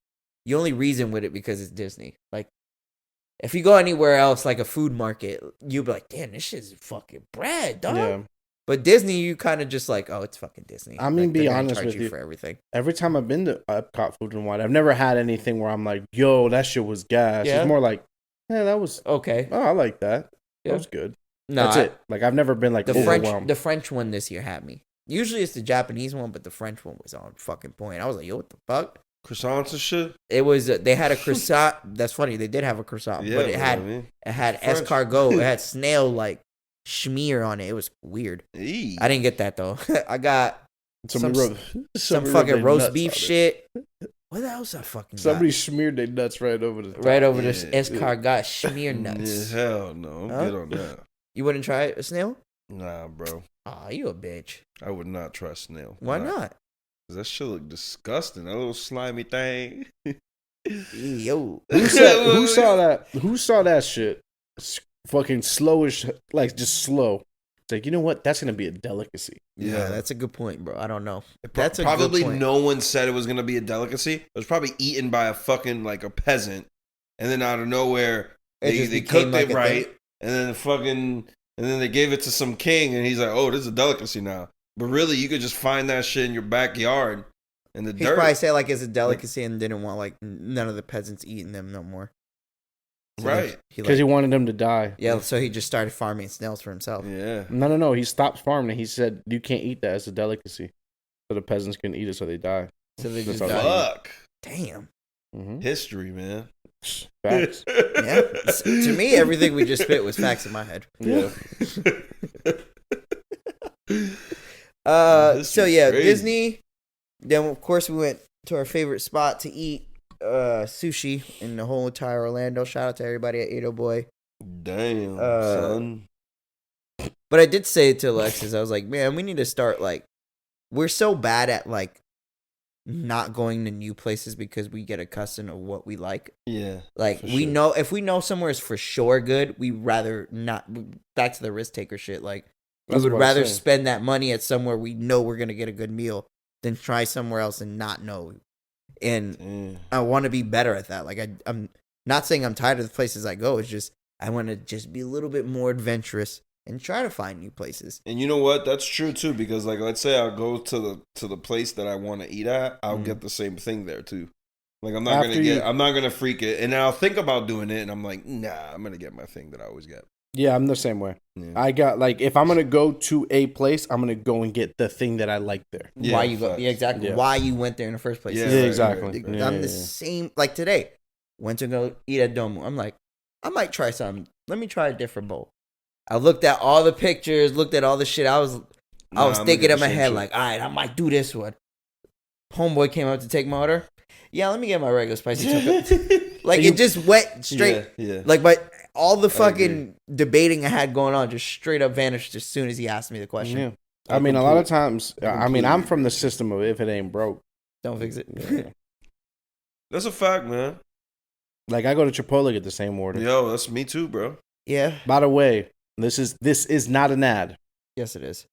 reason with it because it's Disney. Like, if you go anywhere else, like a food market, you'll be like, damn, this shit's fucking bread, dog. Yeah. But Disney, you kind of just like, oh, it's fucking Disney. I mean, like, be honest with you, for everything. Every time I've been to Epcot Food and Wine, I've never had anything where I'm like, yo, that shit was gas. Yeah. It's more like, yeah, that was okay. Oh, I like that. Yeah. That was good. No, that's it. Like I've never been like overwhelmed. The French one this year had me. Usually it's the Japanese one, but the French one was on fucking point. I was like, yo, what the fuck? Croissants and shit. It was. They had a croissant. That's funny. They did have a croissant, but it had escargot. It had snail like schmear on it. It was weird. Eee. I didn't get that though. I got some fucking roast beef shit. What else I fucking Somebody smeared their nuts right over the top. Right over this escargot schmear nuts. Yeah, hell no. I'm good on that. You wouldn't try a snail? Nah, bro. Aw, you a bitch. I would not try snail. Why not? Cause that shit look disgusting. That little slimy thing. Yo. Who saw that? Who saw that shit? Fucking slowish, like just slow. It's like, you know what? That's gonna be a delicacy. Yeah, that's a good point, bro. I don't know. That's probably good point. No one said it was gonna be a delicacy. It was probably eaten by a fucking like a peasant, and then out of nowhere they cooked it right. And then the fucking And then they gave it to some king, and he's like, "Oh, this is a delicacy now." But really, you could just find that shit in your backyard in the dirt. He probably said like it's a delicacy and didn't want like none of the peasants eating them no more. So right. Because he wanted them to die. Yeah, so he just started farming snails for himself. Yeah. No. He stopped farming it. He said, you can't eat that as a delicacy. So the peasants couldn't eat it, so they die. So they just died. Fuck. Damn. Mm-hmm. History, man. Facts. Yeah. To me, everything we just spit was facts in my head. Yeah. So yeah, crazy. Disney. Then of course we went to our favorite spot to eat sushi in the whole entire Orlando. Shout out to everybody at 80 Boy. Damn, son. But I did say to Alexis, I was like, man, we need to start like, we're so bad at like not going to new places because we get accustomed to what we like. Yeah. Like we know, if we know somewhere is for sure good, we rather not. Back to the risk taker shit. Like we would rather spend that money at somewhere we know we're gonna get a good meal than try somewhere else and not know. And I want to be better at that. Like I'm not saying I'm tired of the places I go. It's just I want to just be a little bit more adventurous and try to find new places. And you know what? That's true too. Because like, let's say I'll go to the place that I want to eat at. I'll get the same thing there too. Like I'm not gonna freak it, and I'll think about doing it, and I'm like, nah, I'm gonna get my thing that I always get. Yeah, I'm the same way. Yeah. I got like if I'm gonna go to a place, I'm gonna go and get the thing that I like there. Yeah, why you go? Yeah, exactly. Yeah. Why you went there in the first place? Yeah, exactly. Right. I'm the same. Like today, went to go eat at Domu. I'm like, I might try something. Let me try a different bowl. I looked at all the pictures, looked at all the shit. I was thinking in my head like, all right, I might do this one. Homeboy came up to take my order. Yeah, let me get my regular spicy chocolate. Like it just went straight. Yeah. Like all the fucking debating I had going on just straight up vanished as soon as he asked me the question. Yeah. I mean, a lot of times, I'm from the system of if it ain't broke, don't fix it. Yeah. That's a fact, man. Like I go to Chipotle, get the same order. Yo, that's me too, bro. Yeah. By the way, this is not an ad. Yes, it is.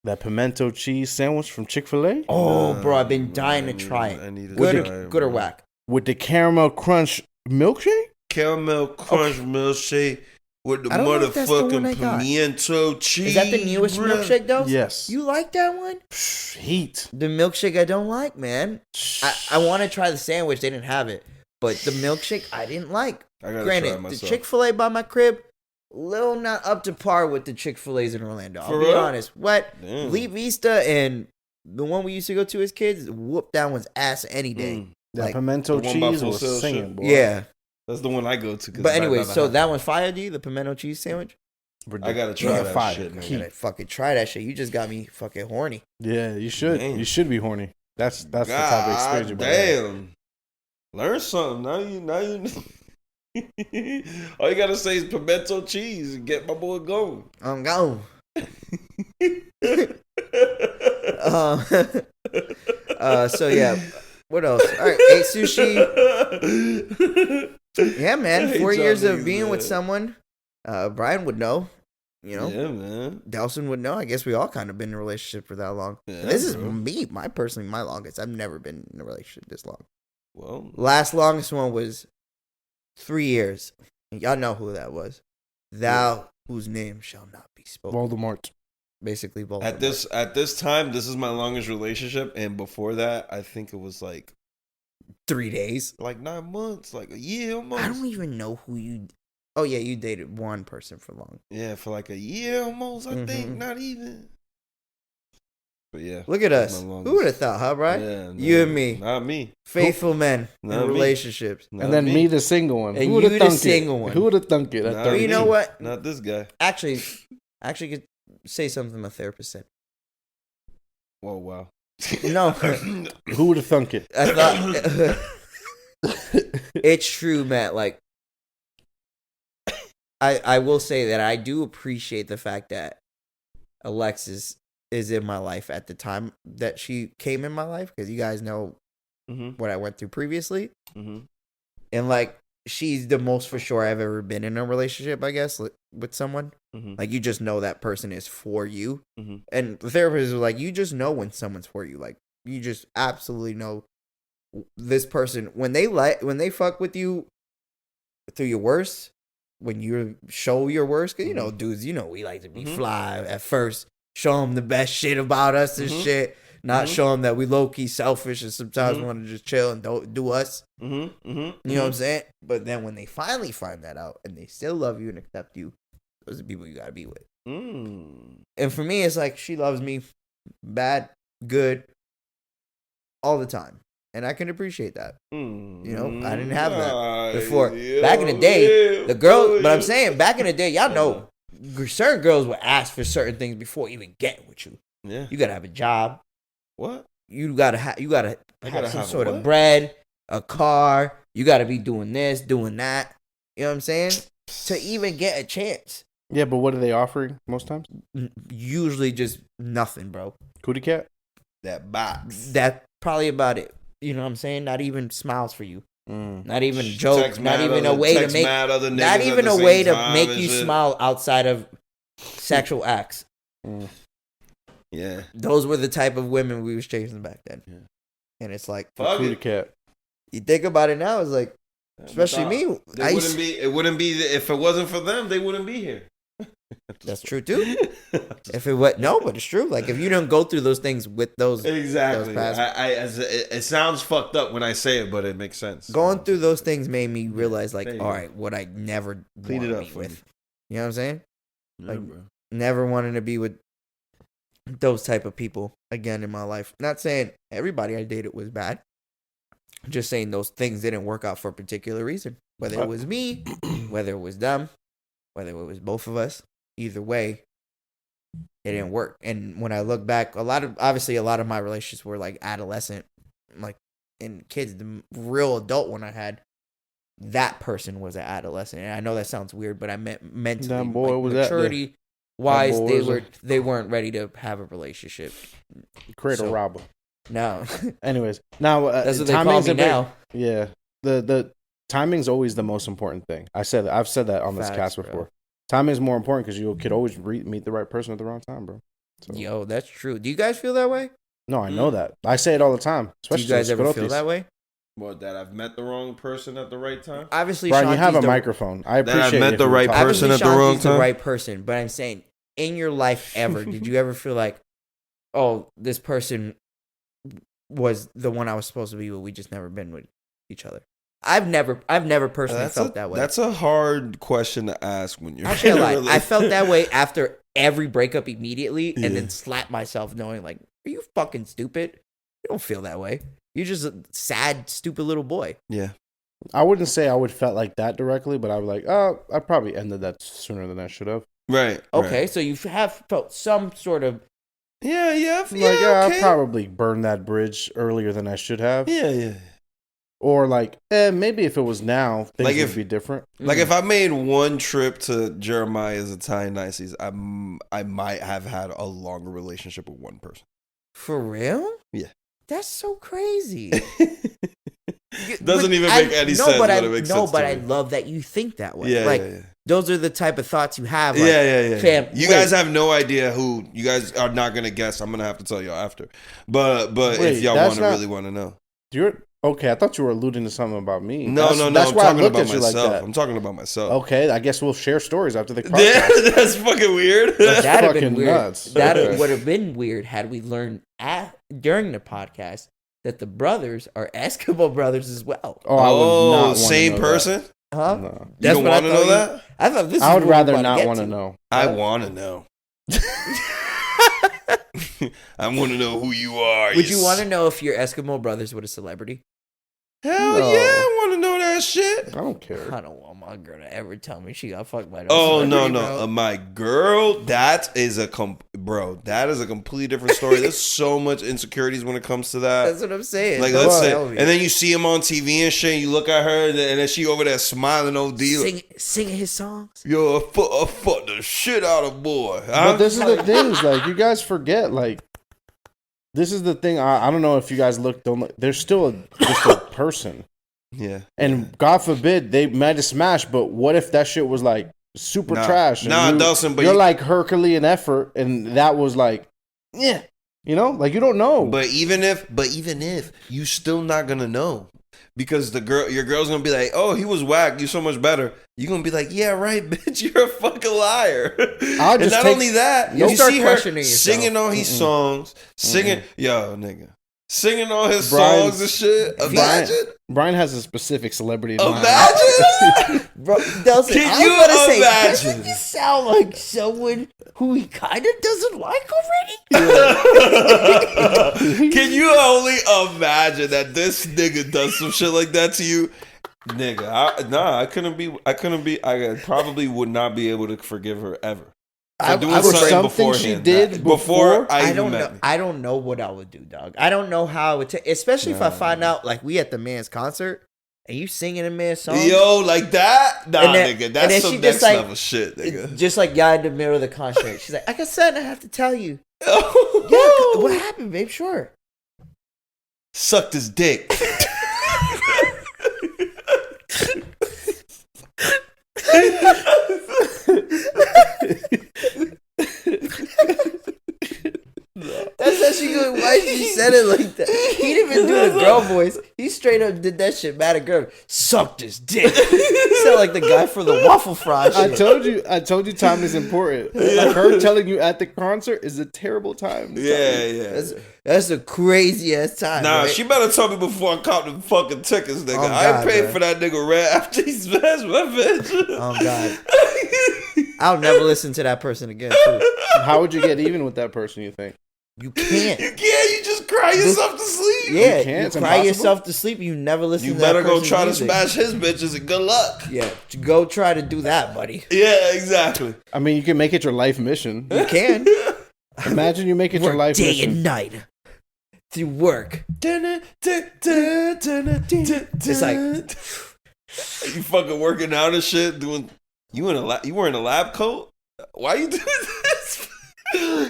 That pimento cheese sandwich from Chick-fil-A. Oh, bro, I've been dying to try it. I need to good or whack? With the caramel crunch milkshake? Caramel crunch milkshake with the motherfucking pimento cheese. Is that the newest milkshake, though? Yes. You like that one? Heat. The milkshake I don't like, man. I want to try the sandwich. They didn't have it. But the milkshake I didn't like. Granted, the Chick-fil-A by my crib, little not up to par with the Chick-fil-A's in Orlando. I'll be honest. Lee Vista and the one we used to go to as kids, whoop that one's ass any day. That pimento cheese was singing, boy. Yeah. That's the one I go to. But anyway, so that one's fire, D, the pimento cheese sandwich? I gotta try that shit, man. I gotta fucking try that shit. You just got me fucking horny. Yeah, you should. Man. You should be horny. That's the type of experience you're damn. Learn something. Now you all you gotta say is pimento cheese and get my boy going. I'm going. So yeah, what else? All right, ate sushi. Yeah, man. 4 years of being with someone. Bryan would know. You know, yeah, man. Delson would know. I guess we all kind of been in a relationship for that long. Yeah, this is my longest. I've never been in a relationship this long. Well, last longest one was 3 years. Y'all know who that was. Thou whose name shall not be spoken. Voldemort. Basically, Voldemort. At this time, this is my longest relationship, and before that, I think it was like 3 days, like 9 months, like a year almost. I don't even know who you. Oh yeah, you dated one person for long. Yeah, for like a year almost. I think not even. But yeah, look at us. Who would have thought, huh, Bryan? Yeah, no, you and me, not me. Faithful men in relationships, and then me, the single one. And you, the single one. Who would have thunk it? But you know what? Not this guy. Actually, could say something my therapist said. Whoa, wow. No, who would have thunk it? I thought it's true, Matt. Like, I will say that I do appreciate the fact that Alexis is in my life at the time that she came in my life, because you guys know what I went through previously. And like, she's the most for sure I've ever been in a relationship, I guess, with someone. Like, you just know that person is for you. And the therapist was like, you just know when someone's for you. Like, you just absolutely know this person, when they fuck with you through your worst, when you show your worst, cause dudes, we like to be fly at first. Show them the best shit about us and shit. Not show them that we low key selfish and sometimes want to just chill and don't do us. You know what I'm saying? But then when they finally find that out and they still love you and accept you, those are the people you gotta be with. And for me, it's like she loves me, bad, good, all the time. And I can appreciate that. I didn't have that before. Back in the day, the girls, but I'm saying back in the day, y'all know certain girls would ask for certain things before even getting with you. Yeah. You gotta have a job. What? You gotta have some sort of bread, a car. You gotta be doing this, doing that. You know what I'm saying? To even get a chance. Yeah, but what are they offering most times? Usually just nothing, bro. Cootie cat? That box. That's probably about it. You know what I'm saying? Not even smiles for you. Not even jokes. Not even a way to make. Not even a way to make you smile outside of sexual acts. Yeah. Those were the type of women we was chasing back then. Yeah. And it's like cootie cat. You think about it now, it's like, especially me. It wouldn't be if it wasn't for them, they wouldn't be here. That's true too. If it was but it's true. Like if you don't go through those things with those exactly, it sounds fucked up when I say it, but it makes sense. Going through those things made me realize, like, all right, what I never wanted to be with. You know what I'm saying? Like, never wanting to be with those type of people again in my life. Not saying everybody I dated was bad. Just saying those things didn't work out for a particular reason. Whether it was me, whether it was them, whether it was both of us. Either way, it didn't work. And when I look back, a lot of my relationships were like adolescent, like in kids. The real adult one I had, that person was an adolescent. And I know that sounds weird, but I meant mentally, maturity wise, they weren't ready to have a relationship. Cradle robber. No. Anyways, now that's what they call me now. Yeah, the timing's always the most important thing. I've said that on this cast before. Timing is more important because you could always meet the right person at the wrong time, bro. So. Yo, that's true. Do you guys feel that way? No, I know that. I say it all the time. Especially do you guys ever feel that way? What, that I've met the wrong person at the right time? Obviously, Bryan, you have a microphone. I appreciate that I've met the right person at the wrong time. The right person, but I'm saying, in your life ever, did you ever feel like, oh, this person was the one I was supposed to be with? We just never been with each other. I've never personally felt that way. That's a hard question to ask when you're. Actually, I felt that way after every breakup immediately, and then slapped myself knowing, like, are you fucking stupid? You don't feel that way. You're just a sad, stupid little boy. Yeah. I wouldn't say I would felt like that directly, but I was like, oh, I probably ended that sooner than I should have. Right. Okay, so you have felt some sort of. Yeah. I probably burned that bridge earlier than I should have. Yeah. Or like, maybe if it was now, things would be different. Like if I made one trip to Jeremiah's Italian Nices, I might have had a longer relationship with one person. For real? Yeah. That's so crazy. Doesn't even make any sense. But I love that you think that way. Yeah, those are the type of thoughts you have. Like, yeah. You guys have no idea who. You guys are not gonna guess. I'm gonna have to tell y'all after. But if y'all really want to know, okay, I thought you were alluding to something about me. No. That's why I'm talking about myself. Like I'm talking about myself. Okay, I guess we'll share stories after the podcast. Yeah, that's fucking weird. That's fucking nuts. That would have been weird had we learned during the podcast that the brothers are Eskimo brothers as well. I would not same person? That. Huh? No. You don't want to know that? I thought this. I would rather not want to know. I want to know. I want to know who you are. Would you want to know if your Eskimo brothers were a celebrity? Hell yeah, I want to know that shit. I don't care. I don't want my girl to ever tell me she got fucked by. Oh no, my girl. That is a completely different story. There's so much insecurities when it comes to that. That's what I'm saying. Like let's say, and then you see him on TV and shit. And you look at her, and then she over there smiling, singing his songs. Yo, I fuck the shit out of boy. Huh? But this is the things like you guys forget like. This is the thing. I don't know if you guys look. There's still just a person. Yeah. And God forbid they might have smashed, but what if that shit was like super trash? Delson, but you're like Herculean effort, and that was like, like you don't know. But even if you still not gonna know, because your girl's gonna be like, oh, he was whack, you so much better. You're gonna be like, yeah, right, bitch, you're a fucking liar. And not only that, you see her singing all his songs, singing, yo, nigga. Singing all his songs and shit. Imagine. Brian has a specific celebrity in mind. Imagine. Bro, Delson, can you imagine? You sound like someone who he kind of doesn't like already. Can you only imagine that this nigga does some shit like that to you? Nigga, I probably would not be able to forgive her ever. I doing something she did before I don't know. I don't know what I would do, dog. I don't know how I would take, especially if I find out like we at the man's concert and you singing a man's song. Yo, like that? Nah, nigga, that's some next level shit, nigga. Just like y'all in the middle of the concert. She's like, I got something I have to tell you. Yeah, what happened, babe? Sure. Sucked his dick. That's how she goes. Why she said it like that? He didn't even do the girl voice. He straight up did that shit. Mad at girl. Sucked his dick. Sound like the guy for the waffle fry shit. I told you time is important. Like her telling you at the concert is a terrible time. Yeah. That's a crazy ass time. Nah, right? she better tell me before I cop the fucking tickets, nigga. Oh, I ain't paid for that nigga rent after he smashed my bitch. Oh God. I'll never listen to that person again, too. How would you get even with that person, you think? You can't. You just cry yourself to sleep. Yeah, you cry yourself to sleep. You never listen to that person's You better go try music. to smash his bitches and good luck. Yeah, go try to do that, buddy. Yeah, exactly. I mean, you can make it your life mission. You can. Imagine you make it your life mission. Day and night. Through work. It's like... You fucking working out and shit, doing... You wearing a lab coat? Why you doing this?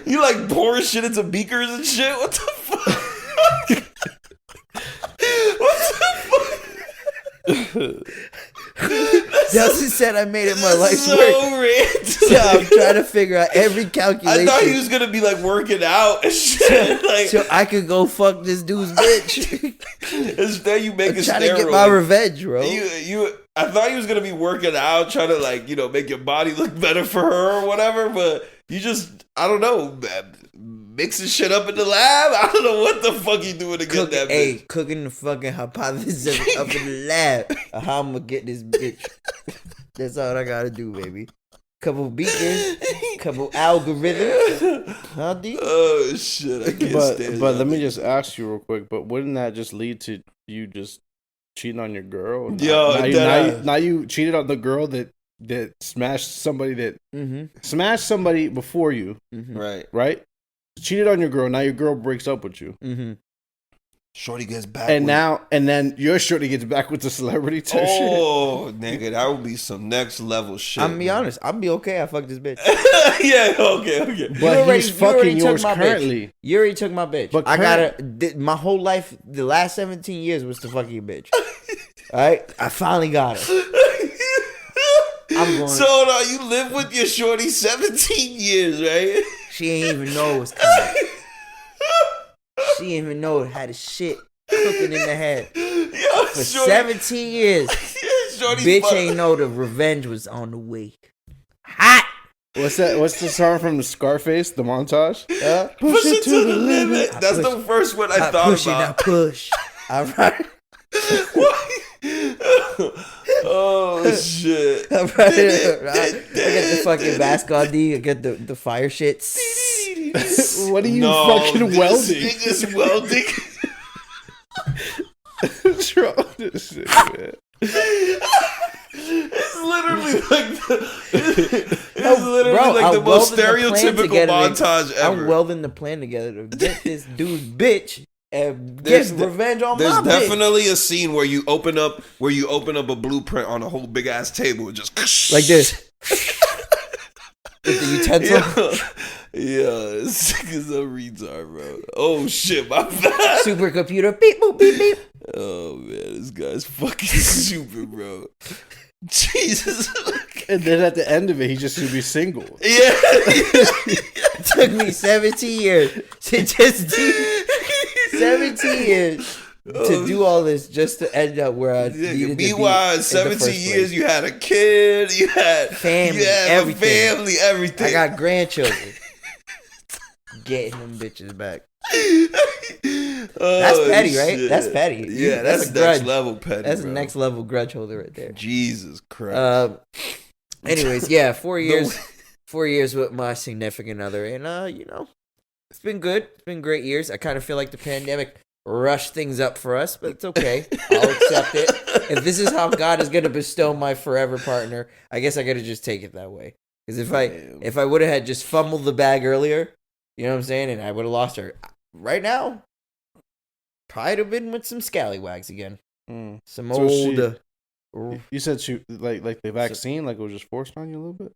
You like pouring shit into beakers and shit? What the fuck? What the fuck? Delson said I made it my life's so work. So I'm trying to figure out every calculation. I thought he was gonna be like working out and shit. Like, so I could go fuck this dude's bitch. Instead, you make a trying to get my revenge, bro. I thought he was gonna be working out, trying to like, you know, make your body look better for her or whatever. But you just, I don't know, mixing shit up in the lab. I don't know what the fuck you doing to get that bitch. Hey, cooking the fucking hypothesis up in the lab of how I'm gonna get this bitch. That's all I gotta do, baby. Couple beacons, couple algorithms. Huh, D? Oh shit, I can't stand it. But let me just ask you real quick. But wouldn't that just lead to you just cheating on your girl? Now you cheated on the girl that smashed somebody that smashed somebody before you. Mm-hmm. Right. Cheated on your girl. Now your girl breaks up with you. Mm-hmm. Shorty gets back. And then your shorty gets back with the celebrity type shit. Oh, nigga, that would be some next level shit. I'm gonna be honest. I'll be okay. I fucked this bitch. Yeah, okay. But he's fucking yours currently. Bitch. You already took my bitch. But my whole life, the last 17 years was to fuck your bitch. All right? I finally got her. So hold on, you live with your shorty 17 years, right? She ain't even know it was coming. She didn't even know it had a shit cooking in the head. Yo, for 17 years. Bitch ain't know the revenge was on the way. Hot. What's that? What's the song from the Scarface? The montage? Push it to the limit. That's the first one I thought push about. It, push. All right. Oh shit! Right. I get the fucking basketball D. I get the fire shit. What are you fucking welding? This nigga's welding. What's wrong with this shit, man? It's literally like the most stereotypical montage ever. I'm welding the plan together to get this dude's bitch. And get revenge on my bitch. There's definitely a scene where you open up a blueprint on a whole big ass table and just like this. With the utensil. Yeah, this nigga's a retard, bro. Oh shit, my bad. Supercomputer, beep boop beep beep. Oh man, this guy's fucking stupid, bro. Jesus. And then at the end of it, he just should be single. Yeah. It took me 17 years to just do 17 years to do all this just to end up where I needed meanwhile, to be. 17 years, you had a kid, you had family, everything. I got grandchildren. Getting them bitches back. That's petty, right? Shit. That's petty. Yeah, that's next level petty. That's a next level grudge holder right there. Jesus Christ. Anyways, yeah, 4 years. 4 years with my significant other, and it's been good. It's been great years. I kind of feel like the pandemic rushed things up for us, but it's okay. I'll accept it. If this is how God is going to bestow my forever partner, I guess I got to just take it that way. Because if I would have had just fumbled the bag earlier, you know what I'm saying, and I would have lost her right now, probably have been with some scallywags again. Some so old. You said she like the vaccine, like it was just forced on you a little bit.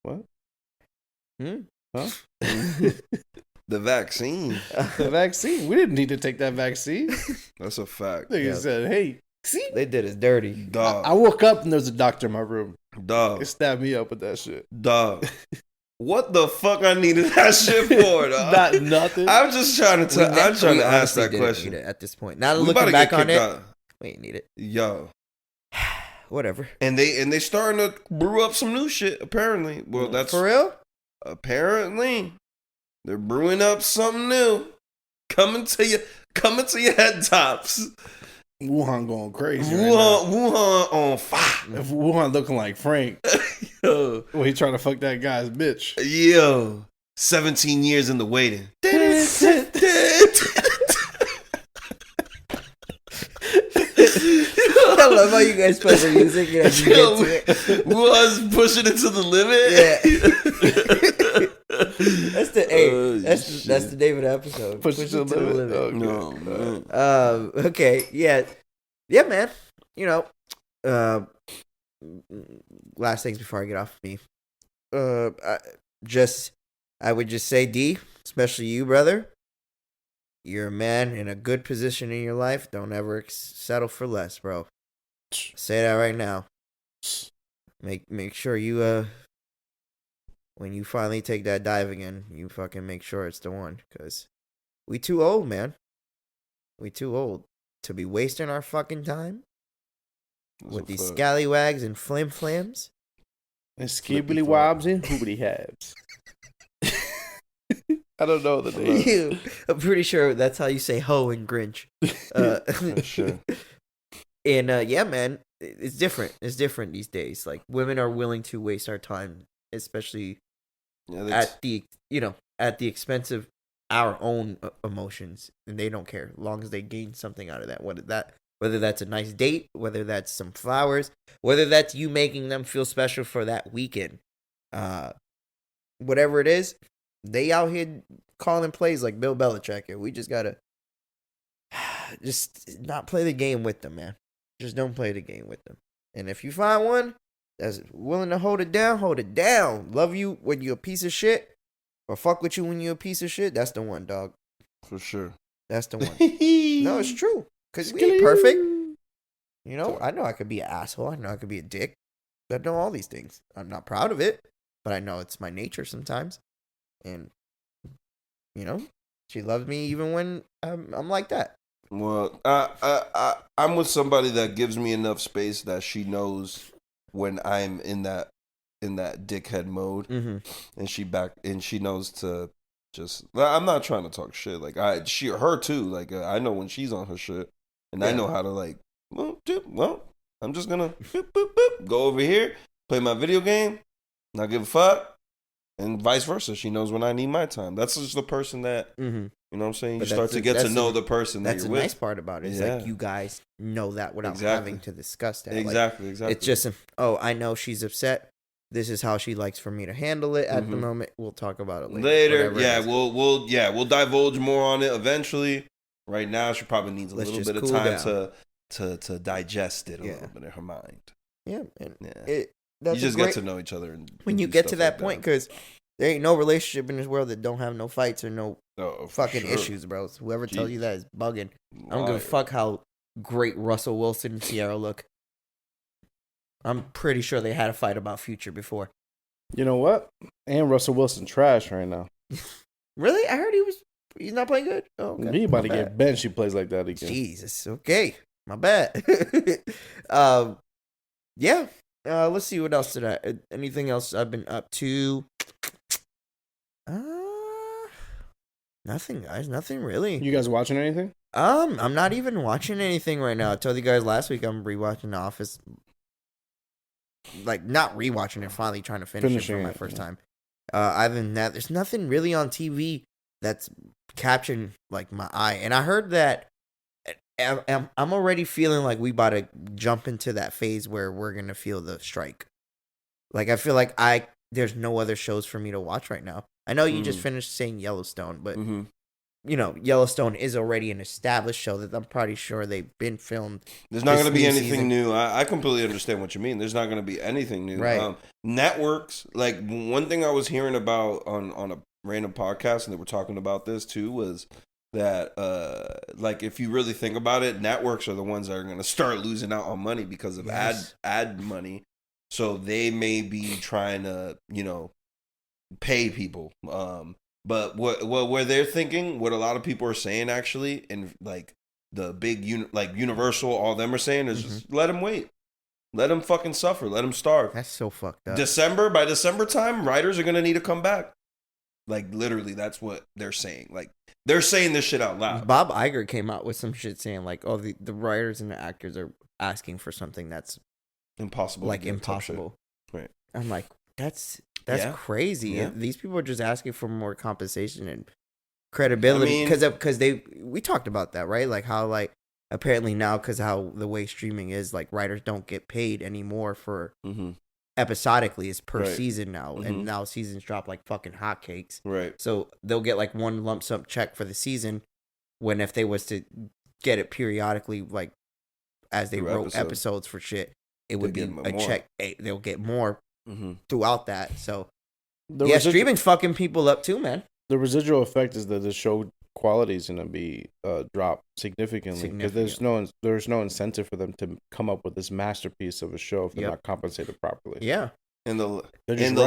What? Huh? The vaccine. The vaccine. We didn't need to take that vaccine. That's a fact. They said, "Hey, see, they did us dirty." Dog. I woke up and there was a doctor in my room. Dog. It stabbed me up with that shit. Dog. What the fuck I needed that shit for, dog? Not nothing. I'm just trying to ask that question. Need it at this point. Now looking back on it, we ain't need it. Yo. Whatever. And they starting to brew up some new shit, apparently. Well, that's for real? Apparently. They're brewing up something new. Coming to your head tops. Wuhan going crazy. Wuhan on fire. Wuhan looking like Frank. Yo. Well, he trying to fuck that guy's bitch. Yo. 17 years in the waiting. I love how you guys play the music and you get to it. Was pushing it to the limit. Yeah. That's the that's the name of the episode. Push it to the limit. Oh, no, man. Okay. Yeah, man. Last things before I get off of me. I would just say, D, especially you, brother. You're a man in a good position in your life. Don't ever settle for less, bro. Say that right now. Make sure you when you finally take that dive again, you fucking make sure it's the one, because we too old, man. We too old to be wasting our fucking time with these scallywags and flim-flams. And skibbly wobs and hoobity habs. I don't know the name. I'm pretty sure that's how you say ho in Grinch. Sure. And yeah, man, it's different. It's different these days. Like, women are willing to waste our time, especially at the expense of our own emotions, and they don't care as long as they gain something out of that. Whether that's a nice date, whether that's some flowers, whether that's you making them feel special for that weekend, whatever it is. They out here calling plays like Bill Belichick, and we just gotta just not play the game with them, man. Just don't play the game with them. And if you find one that's willing to hold it down, hold it down. Love you when you're a piece of shit, or fuck with you when you're a piece of shit, that's the one, dog. For sure. That's the one. No, it's true. Because we ain't perfect. I know I could be an asshole. I know I could be a dick. I know all these things. I'm not proud of it, but I know it's my nature sometimes. And, she loves me even when I'm like that. Well, I'm with somebody that gives me enough space that she knows when I'm in that dickhead mode, and she knows to just. I'm not trying to talk shit. Like her too. Like I know when she's on her shit, and I know how to like. Well, I'm just gonna go over here, play my video game, not give a fuck. And vice versa. She knows when I need my time. That's just the person that, you know what I'm saying? You start to get to know the person that you're with. That's the nice part about it. It's like you guys know that without having to discuss that. Exactly. It's just, I know she's upset. This is how she likes for me to handle it at the moment. We'll talk about it later. Yeah, we'll divulge more on it eventually. Right now, she probably needs a little bit of time to digest it a little bit in her mind. Yeah, and you just get to know each other. When you get to that point, because there ain't no relationship in this world that don't have no fights or no fucking issues, bro. So whoever tells you that is bugging. I don't give a fuck how great Russell Wilson and Ciara look. I'm pretty sure they had a fight about Future before. You know what? And Russell Wilson trash right now. Really? I heard he was He's not playing good. Oh, okay. He about to get benched. He plays like that again. Jesus. Okay, my bad. Yeah. Let's see what else anything else I've been up to. Nothing, guys. Nothing really. You guys watching anything? I'm not even watching anything right now. I told you guys last week I'm rewatching The Office. Like, not rewatching it, finally trying to finish it for my first time. Other than that, there's nothing really on TV that's capturing like my eye. And I heard that I'm already feeling like we about to jump into that phase where we're gonna feel the strike. Like, I feel like there's no other shows for me to watch right now. I know you just finished saying Yellowstone, but you know, Yellowstone is already an established show that I'm pretty sure they've been filmed. There's not going to be anything new. I completely understand what you mean. There's not going to be anything new. Right. Networks, like one thing I was hearing about on a random podcast, and they were talking about this too, was that like if you really think about it, networks are the ones that are going to start losing out on money because of ad money. So they may be trying to, you know, pay people. But what they're thinking, what a lot of people are saying actually, and like the big Universal, all them are saying is just let them wait, let them fucking suffer, let them starve. That's so fucked up. By December time, writers are gonna need to come back. Like literally, that's what they're saying. Like they're saying this shit out loud. Bob Iger came out with some shit saying like, oh, the writers and the actors are asking for something that's impossible, like impossible. Right. I'm like, that's crazy. Yeah. These people are just asking for more compensation and credibility because we talked about that, right? Like how like apparently now because how the way streaming is, like writers don't get paid anymore for episodically. It's per season now, and now seasons drop like fucking hotcakes. Right. So they'll get like one lump sum check for the season, when if they was to get it periodically, like as they wrote episodes for shit, it would be a check. They'll get more. Throughout that, so streaming's fucking people up too, man. The residual effect is that the show quality is gonna be dropped significantly because there's no incentive for them to come up with this masterpiece of a show if they're not compensated properly. Yeah, and the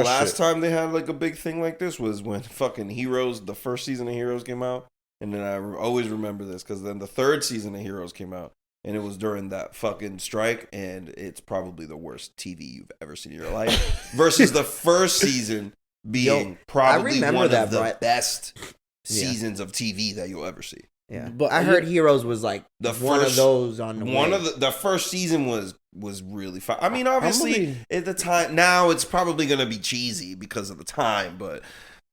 last time they had like a big thing like this was when fucking Heroes, the first season of Heroes came out, and then I always remember this because then the third season of Heroes came out. And it was during that fucking strike, and it's probably the worst TV you've ever seen in your life. Versus the first season being probably one of the best seasons of TV that you'll ever see. Yeah, but I heard Heroes was like one of those on the one way. Of the first season was really fun. I mean, obviously at the time now it's probably gonna be cheesy because of the time, but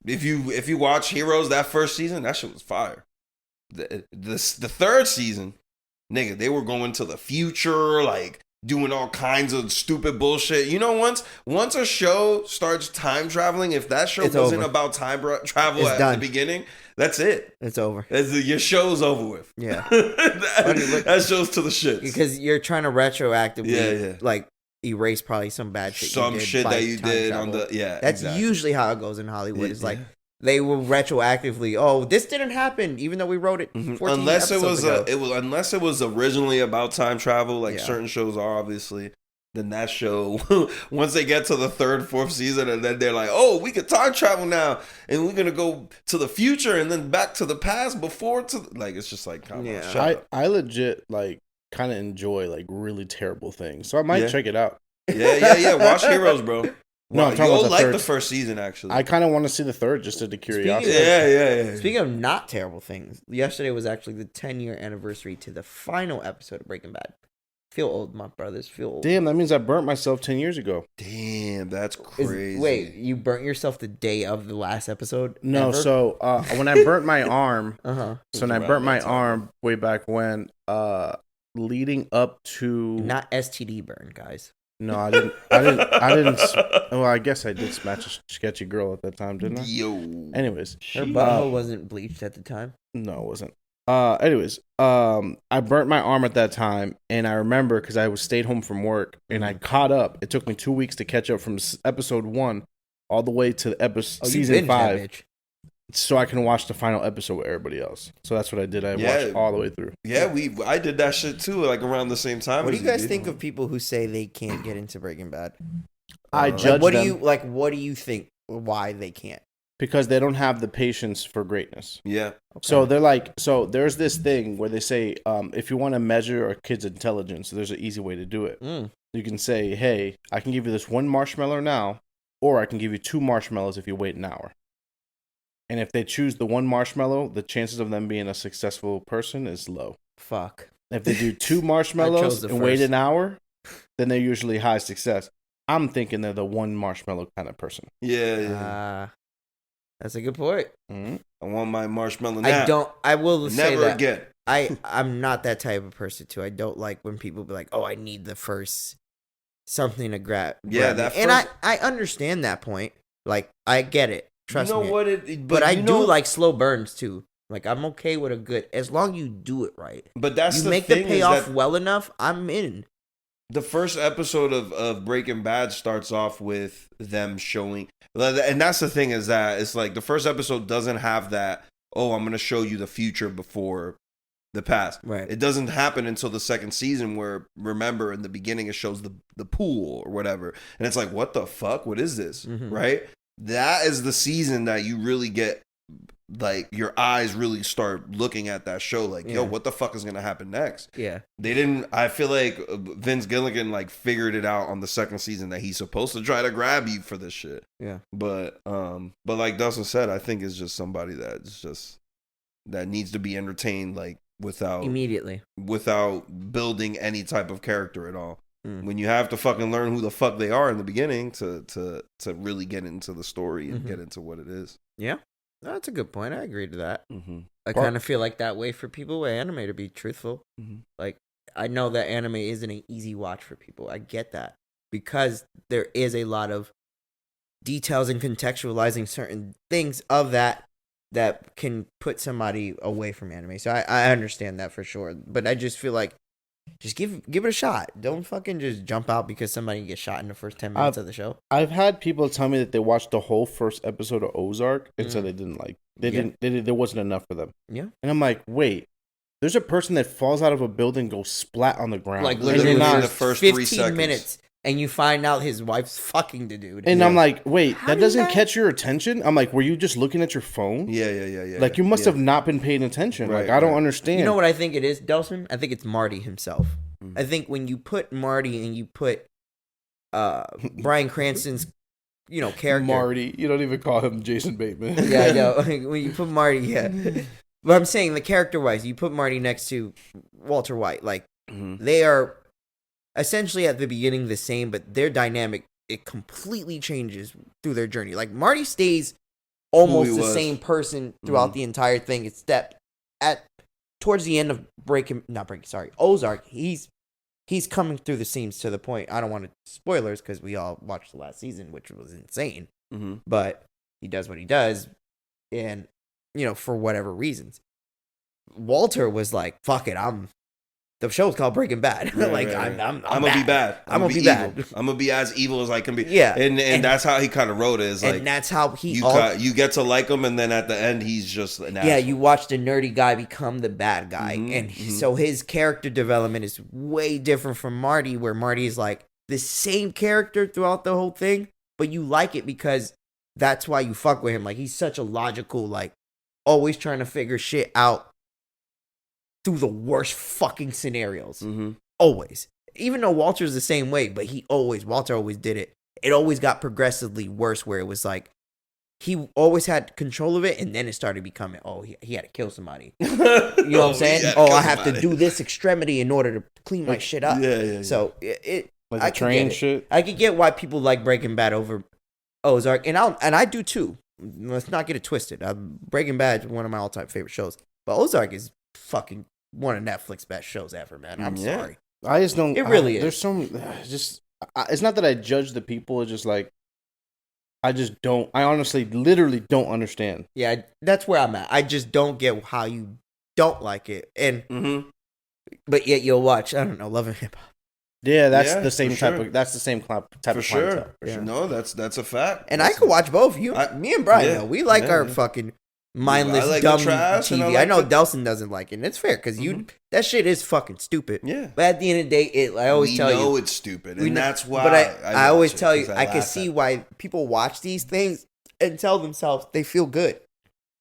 if you watch Heroes that first season, that shit was fire. The third season. Nigga, they were going to the future, like doing all kinds of stupid bullshit. You know, once a show starts time traveling, if that show wasn't about time travel at the beginning, that's it. It's over. Your show's over with. Yeah. that show's to the shit. Because you're trying to retroactively, like, erase probably some bad shit. Some shit that you did on the That's usually how it goes in Hollywood. It's like. They will retroactively. Oh, this didn't happen, even though we wrote it 14 unless episodes ago. Unless it was originally about time travel, like certain shows are obviously. Then that show, once they get to the third, fourth season, and then they're like, "Oh, we can time travel now, and we're gonna go to the future and then back to the past before to like." It's just like, I legit like kind of enjoy like really terrible things, so I might check it out. Yeah. Watch Heroes, bro. No, I'm talking about the first season, actually. I kind of want to see the third just to curiosity. Yeah. Speaking of not terrible things, yesterday was actually the 10-year anniversary to the final episode of Breaking Bad. Feel old, my brothers. Feel old. Damn, that means I burnt myself 10 years ago. Damn, that's crazy. Wait, you burnt yourself the day of the last episode? No, ever? So when I burnt my arm, so when I burnt my arm way back when, leading up to... Not STD burn, guys. No, I didn't. Well, I guess I did smash a sketchy girl at that time, didn't I? Yo. Anyways, her butthole wasn't bleached at the time. No, it wasn't. Anyways, I burnt my arm at that time, and I remember because I stayed home from work, and I caught up. It took me 2 weeks to catch up from episode 1 all the way to season 5. So I can watch the final episode with everybody else. So that's what I did. I watched all the way through. Yeah, I did that shit too, like around the same time. What do you guys think of people who say they can't get into Breaking Bad? I judge them. What do you think? Why they can't? because they don't have the patience for greatness. Yeah. Okay. So they're like, so there's this thing where they say, if you want to measure a kid's intelligence, there's an easy way to do it. You can say, hey, I can give you this one marshmallow now, or I can give you 2 marshmallows if you wait an hour. And if they choose the 1 marshmallow, the chances of them being a successful person is low. Fuck. If they do 2 marshmallows and wait an hour, then they're usually high success. I'm thinking they're the 1 marshmallow kind of person. Yeah. That's a good point. Mm-hmm. I want my marshmallow now. I will say that. Never again. I'm not that type of person, too. I don't like when people be like, oh, I need the first something to grab. Yeah, that first... And I understand that point. Like, I get it. Trust me. What but I do like slow burns, too. Like, I'm okay with a good, as long as you do it right. But that's you the make thing the payoff well enough, I'm in. The first episode of Breaking Bad starts off with them showing, and that's the thing is that it's like the first episode doesn't have that, oh, I'm going to show you the future before the past. Right. It doesn't happen until the second season where, remember, in the beginning it shows the pool or whatever. And it's like, what the fuck? What is this? Mm-hmm. Right? That is the season that you really get, like, your eyes really start looking at that show like, yo, what the fuck is going to happen next? Yeah. They didn't, I feel like Vince Gilligan, like, figured it out on the second season that he's supposed to try to grab you for this shit. Yeah. But like Delson said, I think it's just somebody that needs to be entertained, like, without building any type of character at all. When you have to fucking learn who the fuck they are in the beginning to really get into the story and get into what it is. Yeah. No, that's a good point. I agree to that. Mm-hmm. I kind of feel like that way for people with anime, to be truthful. Mm-hmm. Like, I know that anime isn't an easy watch for people. I get that. Because there is a lot of details and contextualizing certain things of that can put somebody away from anime. So I understand that for sure. But I just feel like, just give it a shot. Don't fucking just jump out because somebody gets shot in the first 10 minutes of the show. I've had people tell me that they watched the whole first episode of Ozark and said they didn't like. There wasn't enough for them. Yeah. And I'm like, wait, there's a person that falls out of a building, goes splat on the ground. Like literally in the first 3 seconds. Minutes. And you find out his wife's fucking the dude. And I'm like, wait, that doesn't catch your attention? I'm like, were you just looking at your phone? Yeah. Like, you must have not been paying attention. Right, like, I don't understand. You know what I think it is, Delson? I think it's Marty himself. I think when you put Marty and you put Bryan Cranston's, character. Marty. You don't even call him Jason Bateman. Yeah, I know. When you put Marty, yeah. But I'm saying the character-wise, you put Marty next to Walter White. Like, they are essentially at the beginning the same, but their dynamic, it completely changes through their journey. Like, Marty stays almost the same person throughout the entire thing. It's that towards the end of Ozark, he's coming through the scenes to the point. I don't want to spoilers because we all watched the last season, which was insane. Mm-hmm. But he does what he does, and for whatever reasons, Walter was like, "Fuck it, the show's called Breaking Bad. I'm gonna be bad. I'm gonna be bad. I'm gonna be as evil as I can be." Yeah, and that's how he kind of wrote it. Is like, and that's how you get to like him, and then at the end, he's just an asshole. You watch the nerdy guy become the bad guy, so his character development is way different from Marty, where Marty is like the same character throughout the whole thing, but you like it because that's why you fuck with him. Like, he's such a logical, like, always trying to figure shit out through the worst fucking scenarios. Always. Even though Walter's the same way, but Walter always did it. It always got progressively worse, where it was like, he always had control of it, and then it started becoming, he had to kill somebody. You know what I'm saying? I have to do this extremity in order to clean my shit up. Yeah. So, like the train shit? I could get why people like Breaking Bad over Ozark, and I do too. Let's not get it twisted. Breaking Bad is one of my all-time favorite shows, but Ozark is fucking one of Netflix's best shows ever, man. I'm sorry. I just don't. It really is. There's some. It's not that I judge the people. It's just like, I just don't. I honestly, literally don't understand. Yeah, that's where I'm at. I just don't get how you don't like it, and but yet you'll watch. I don't know, Love and Hip Hop. Yeah, that's the same type of. That's the same type of clientele. For sure. No, that's a fact. And I could watch both. Me and Bryan, we like our fucking mindless, dumb TV. I know Delson doesn't like it, and it's fair because that shit is fucking stupid. Yeah. But at the end of the day, I always tell you, we know it's stupid, and that's why. But I always tell you, I can see why people watch these things and tell themselves they feel good.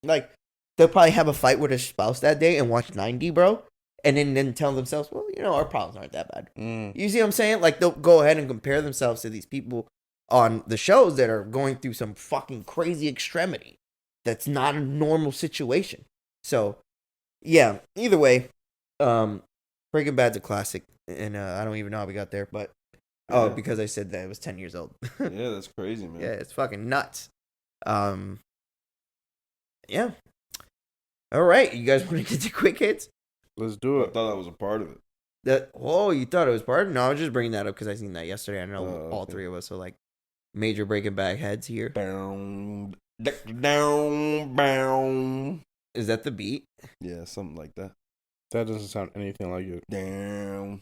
Like, they'll probably have a fight with their spouse that day and watch 90, bro. And then tell themselves, well, our problems aren't that bad. You see what I'm saying? Like, they'll go ahead and compare themselves to these people on the shows that are going through some fucking crazy extremity. That's not a normal situation. So, yeah, either way, Breaking Bad's a classic. And I don't even know how we got there, but because I said that it was 10 years old. Yeah, that's crazy, man. Yeah, it's fucking nuts. Yeah. All right, you guys want to get to quick hits? Let's do it. I thought that was a part of it. You thought it was part of it? No, I was just bringing that up because I seen that yesterday. I know all three of us are like major Breaking Bad heads here. Down. Is that the beat? Yeah, something like that. That doesn't sound anything like it. Down.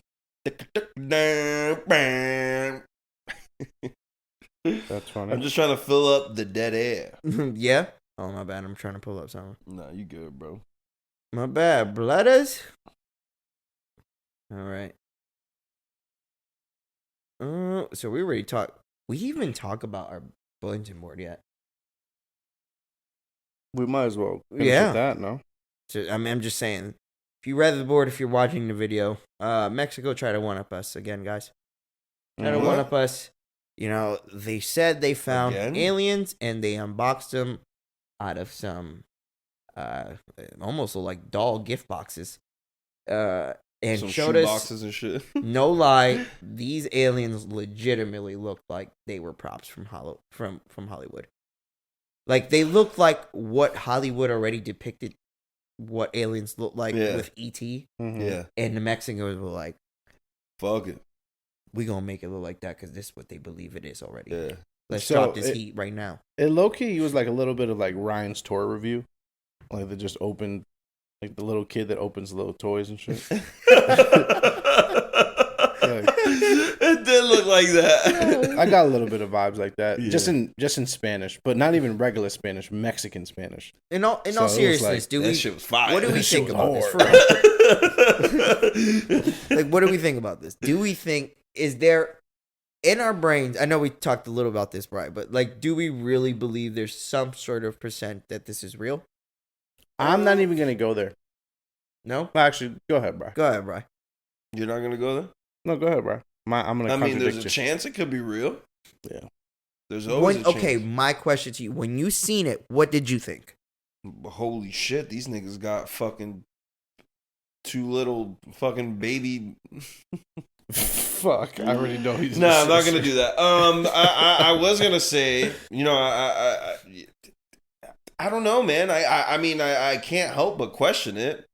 That's funny. I'm just trying to fill up the dead air. Yeah? Oh, my bad. I'm trying to pull up something. Nah, you good, bro. My bad, blooders. All right. So we already talked. We even talk about our bulletin board yet? We might as well finish with that, no? So, I'm just saying. If you read the board, if you're watching the video, Mexico tried to one-up us again, guys. Try to one-up us. They said they found aliens, and they unboxed them out of some almost like doll gift boxes. And some showed us boxes and shit. No lie, these aliens legitimately looked like they were props from Hollywood. Like, they look like what Hollywood already depicted what aliens look like with E.T. Mm-hmm. Yeah. And the Mexicans were like, fuck it. We gonna make it look like that because this is what they believe it is already. Yeah. Let's drop this heat right now. It low-key was like a little bit of like Ryan's toy review. Like they just opened, like the little kid that opens little toys and shit. It did look like that. I got a little bit of vibes like that, just in Spanish, but not even regular Spanish, Mexican Spanish. In all seriousness, like, that shit was fire. What do we think about this? Like, what do we think about this? Do we think is there in our brains? I know we talked a little about this, Bryan, but like, do we really believe there's some sort of percent that this is real? I'm not even gonna go there. No, actually, go ahead, Bryan. Go ahead, Bryan. You're not gonna go there? No, go ahead, Bryan. I'm gonna. I mean, there's a chance it could be real. Yeah. There's always a chance. Okay, my question to you: when you seen it, what did you think? Holy shit! These niggas got fucking two little fucking baby. Fuck! I already know he's. No, I'm not gonna do that. I was gonna say, I don't know, man. I mean, I can't help but question it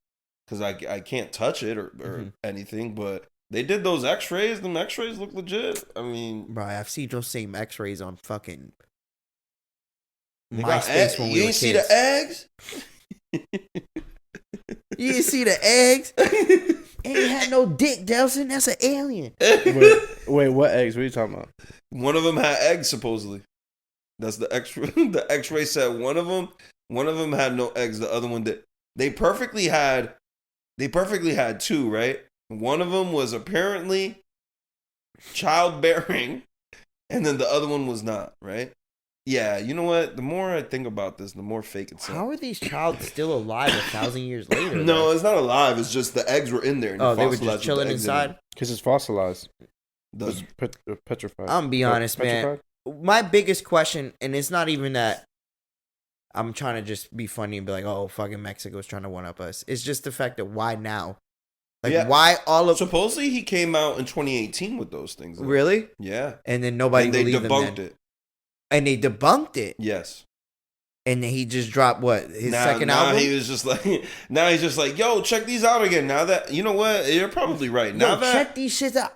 because I can't touch it or anything, but. They did those X-rays. Them X-rays look legit. I mean, bro, I've seen those same X-rays on fucking MySpace when we were kids. You didn't see the eggs? You didn't see the eggs? Ain't had no dick, Delson. That's an alien. Wait, what eggs? What are you talking about? One of them had eggs, supposedly. That's the X-ray. The X-ray said one of them had no eggs. The other one did. They perfectly had two, right? One of them was apparently childbearing, and then the other one was not, right? Yeah, you know what? The more I think about this, the more fake it sounds. How are these child still alive 1,000 years later? No, it's not alive. It's just the eggs were in there. And they were just chilling inside? Because it's fossilized. It's petrified. I'm gonna be honest, man. My biggest question, and it's not even that I'm trying to just be funny and be like, oh, fucking Mexico's trying to one-up us. It's just the fact that why now? Like, why all of... Supposedly, he came out in 2018 with those things. Though. Really? Yeah. And then nobody believed him. And they debunked it. And they debunked it? Yes. And then he just dropped, what, his second album? He was just like... Now he's just like, yo, check these out again. Now that... You know what? You're probably right. Now that... check these shits out.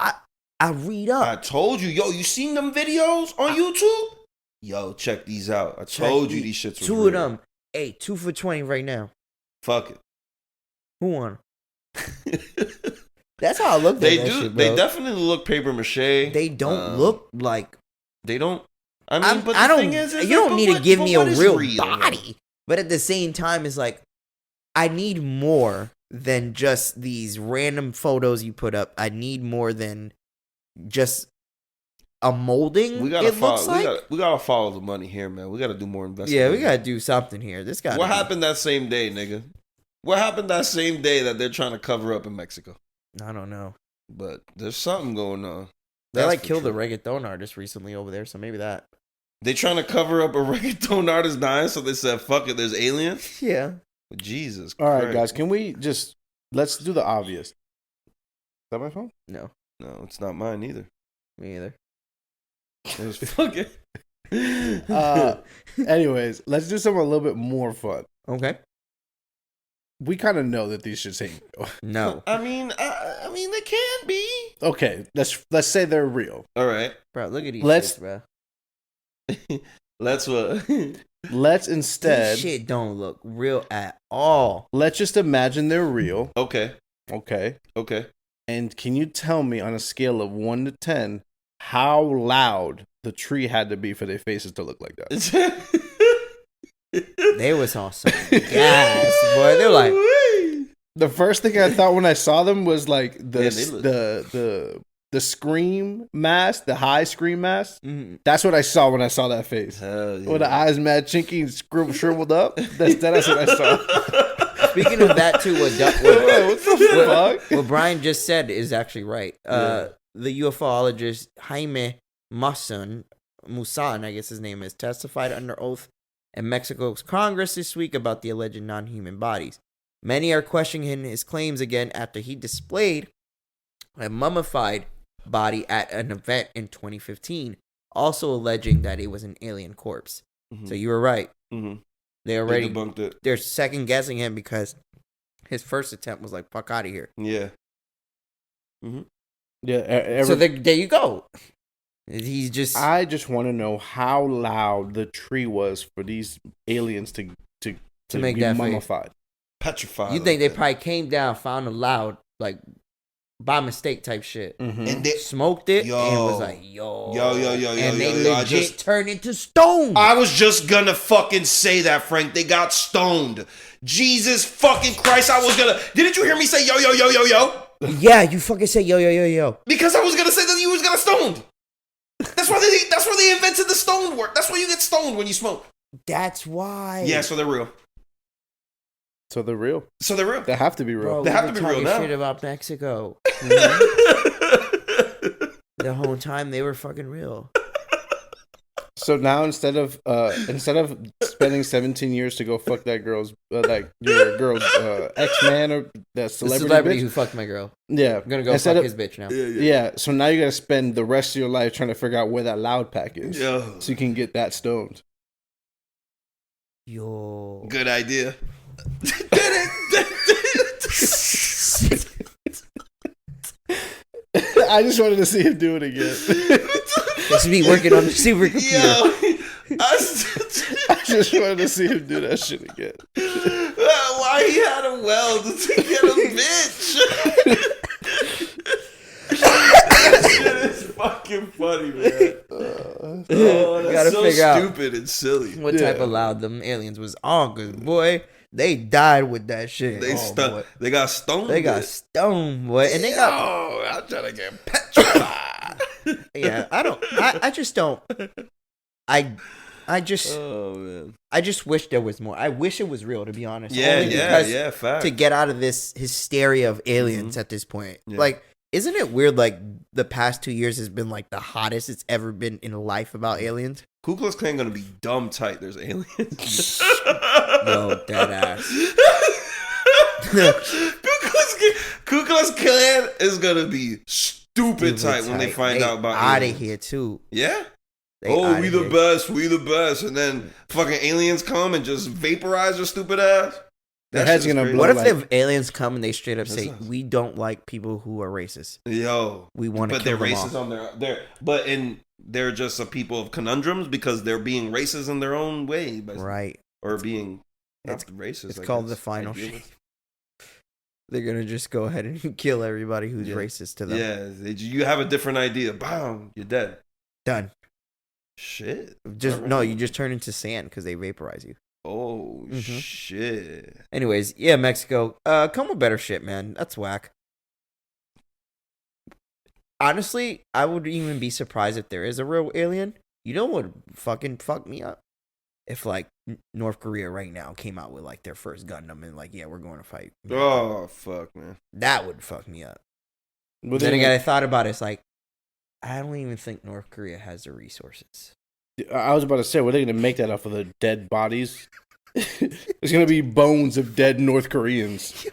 I read up. I told you. Yo, you seen them videos on YouTube? Yo, check these out. I told you these shits were Two of them. Hey, 2 for 20 right now. Fuck it. Who won? That's how I look at that shit, bro. They definitely look paper mache. They don't look like... They don't... I mean, but the thing is you don't need to give me a real body. But at the same time, it's like, I need more than just these random photos you put up. I need more than just a molding. We gotta follow the money here, man. We gotta do more investigation. Yeah, we gotta do something here. What happened that same day, nigga? What happened that same day that they're trying to cover up in Mexico? I don't know. But there's something going on. They killed a reggaeton artist recently over there, so maybe that. They trying to cover up a reggaeton artist dying, so they said, fuck it, there's aliens? Yeah. Jesus Christ. All right, guys, can we let's do the obvious. Is that my phone? No. No, it's not mine either. Me either. It was fucking... Anyways, let's do something a little bit more fun. Okay. We kind of know that these shits ain't real. No. I mean, they can be. Okay, let's say they're real. All right. Bro, look at these shits, bro. Let's what? Let's instead... This shit don't look real at all. Let's just imagine they're real. Okay. And can you tell me on a scale of 1 to 10 how loud the tree had to be for their faces to look like that? They was on some gas, boy. They're like... The first thing I thought when I saw them was like the scream mask, the high scream mask. Mm-hmm. That's what I saw when I saw that face. Hell yeah. With the eyes mad chinky and shriveled up. That's what I saw. Speaking of that too, what Bryan just said is actually right. The ufologist Jaime Musan, I guess his name is, testified under oath in Mexico's Congress this week about the alleged non-human bodies. Many are questioning his claims again after he displayed a mummified body at an event in 2015, also alleging that it was an alien corpse. Mm-hmm. So you were right. Mm-hmm. They debunked it. They're second guessing him because his first attempt was like, fuck out of here. Yeah. Mm-hmm. Yeah. So there you go. I just want to know how loud the tree was for these aliens to make be that mummified. Petrified. You think they probably came down, found a loud, like, by mistake type shit. Mm-hmm. And they smoked it and was like, yo. And they legit turned into stone. I was just gonna fucking say that, Frank. They got stoned. Jesus fucking Christ, didn't you hear me say yo? Yeah, you fucking say yo. Because I was gonna say that you was gonna stoned. That's why they invented the stoned work. That's why you get stoned when you smoke. That's why. Yeah, so they're real. So they're real. They have to be real. Bro, they have to be real now. Shit about Mexico. Mm-hmm. The whole time they were fucking real. So now instead of spending 17 years to go fuck that girl's your girl's ex-man or that celebrity who fucked my girl. Yeah, I'm gonna go fuck his bitch now. Yeah. So now you gotta spend the rest of your life trying to figure out where that loud pack is, so you can get that stoned. Yo, good idea. I just wanted to see him do it again. They should be working on the supercomputer. I just wanted to see him do that shit again. Why he had a weld to get a bitch? That shit is fucking funny, man. That's so stupid and silly. What type of loud them aliens was on? Cause boy, they died with that shit. They got stoned. They got stoned, boy, and they got. I'm trying to get petrified. Yeah, I just don't. I just. Oh man. I just wish there was more. I wish it was real, to be honest. Yeah. Fact. To get out of this hysteria of aliens at this point, like. Isn't it weird, like, the past 2 years has been, like, the hottest it's ever been in life about aliens? Ku Klux Klan gonna be dumb tight. There's aliens. Yo, dead ass. Ku Klux Klan is gonna be stupid tight when they find out about aliens. Out of here, too. Yeah? We the best. And then fucking aliens come and just vaporize your stupid ass. Their head's gonna blow. What if the aliens come and they straight up say, "We don't like people who are racist. Yo, we want to kill them all." But they're racist they're just a people of conundrums because they're being racist in their own way, right? Or being racist. It's called the final shape. They're gonna just go ahead and kill everybody who's racist to them. Yeah, you have a different idea. Bam, you're dead. Done. Shit. You just turn into sand because they vaporize you. Oh, shit. Anyways, yeah, Mexico. Come with better shit, man. That's whack. honestly, I would even be surprised if there is a real alien. You know what would fucking fuck me up? If like North Korea right now came out with like their first Gundam and like, yeah, we're going to fight. Oh fuck, man. That would fuck me up. But then again, I thought about it. It's like, I don't even think North Korea has the resources. I was about to say, were they going to make that off of the dead bodies? There's going to be bones of dead North Koreans.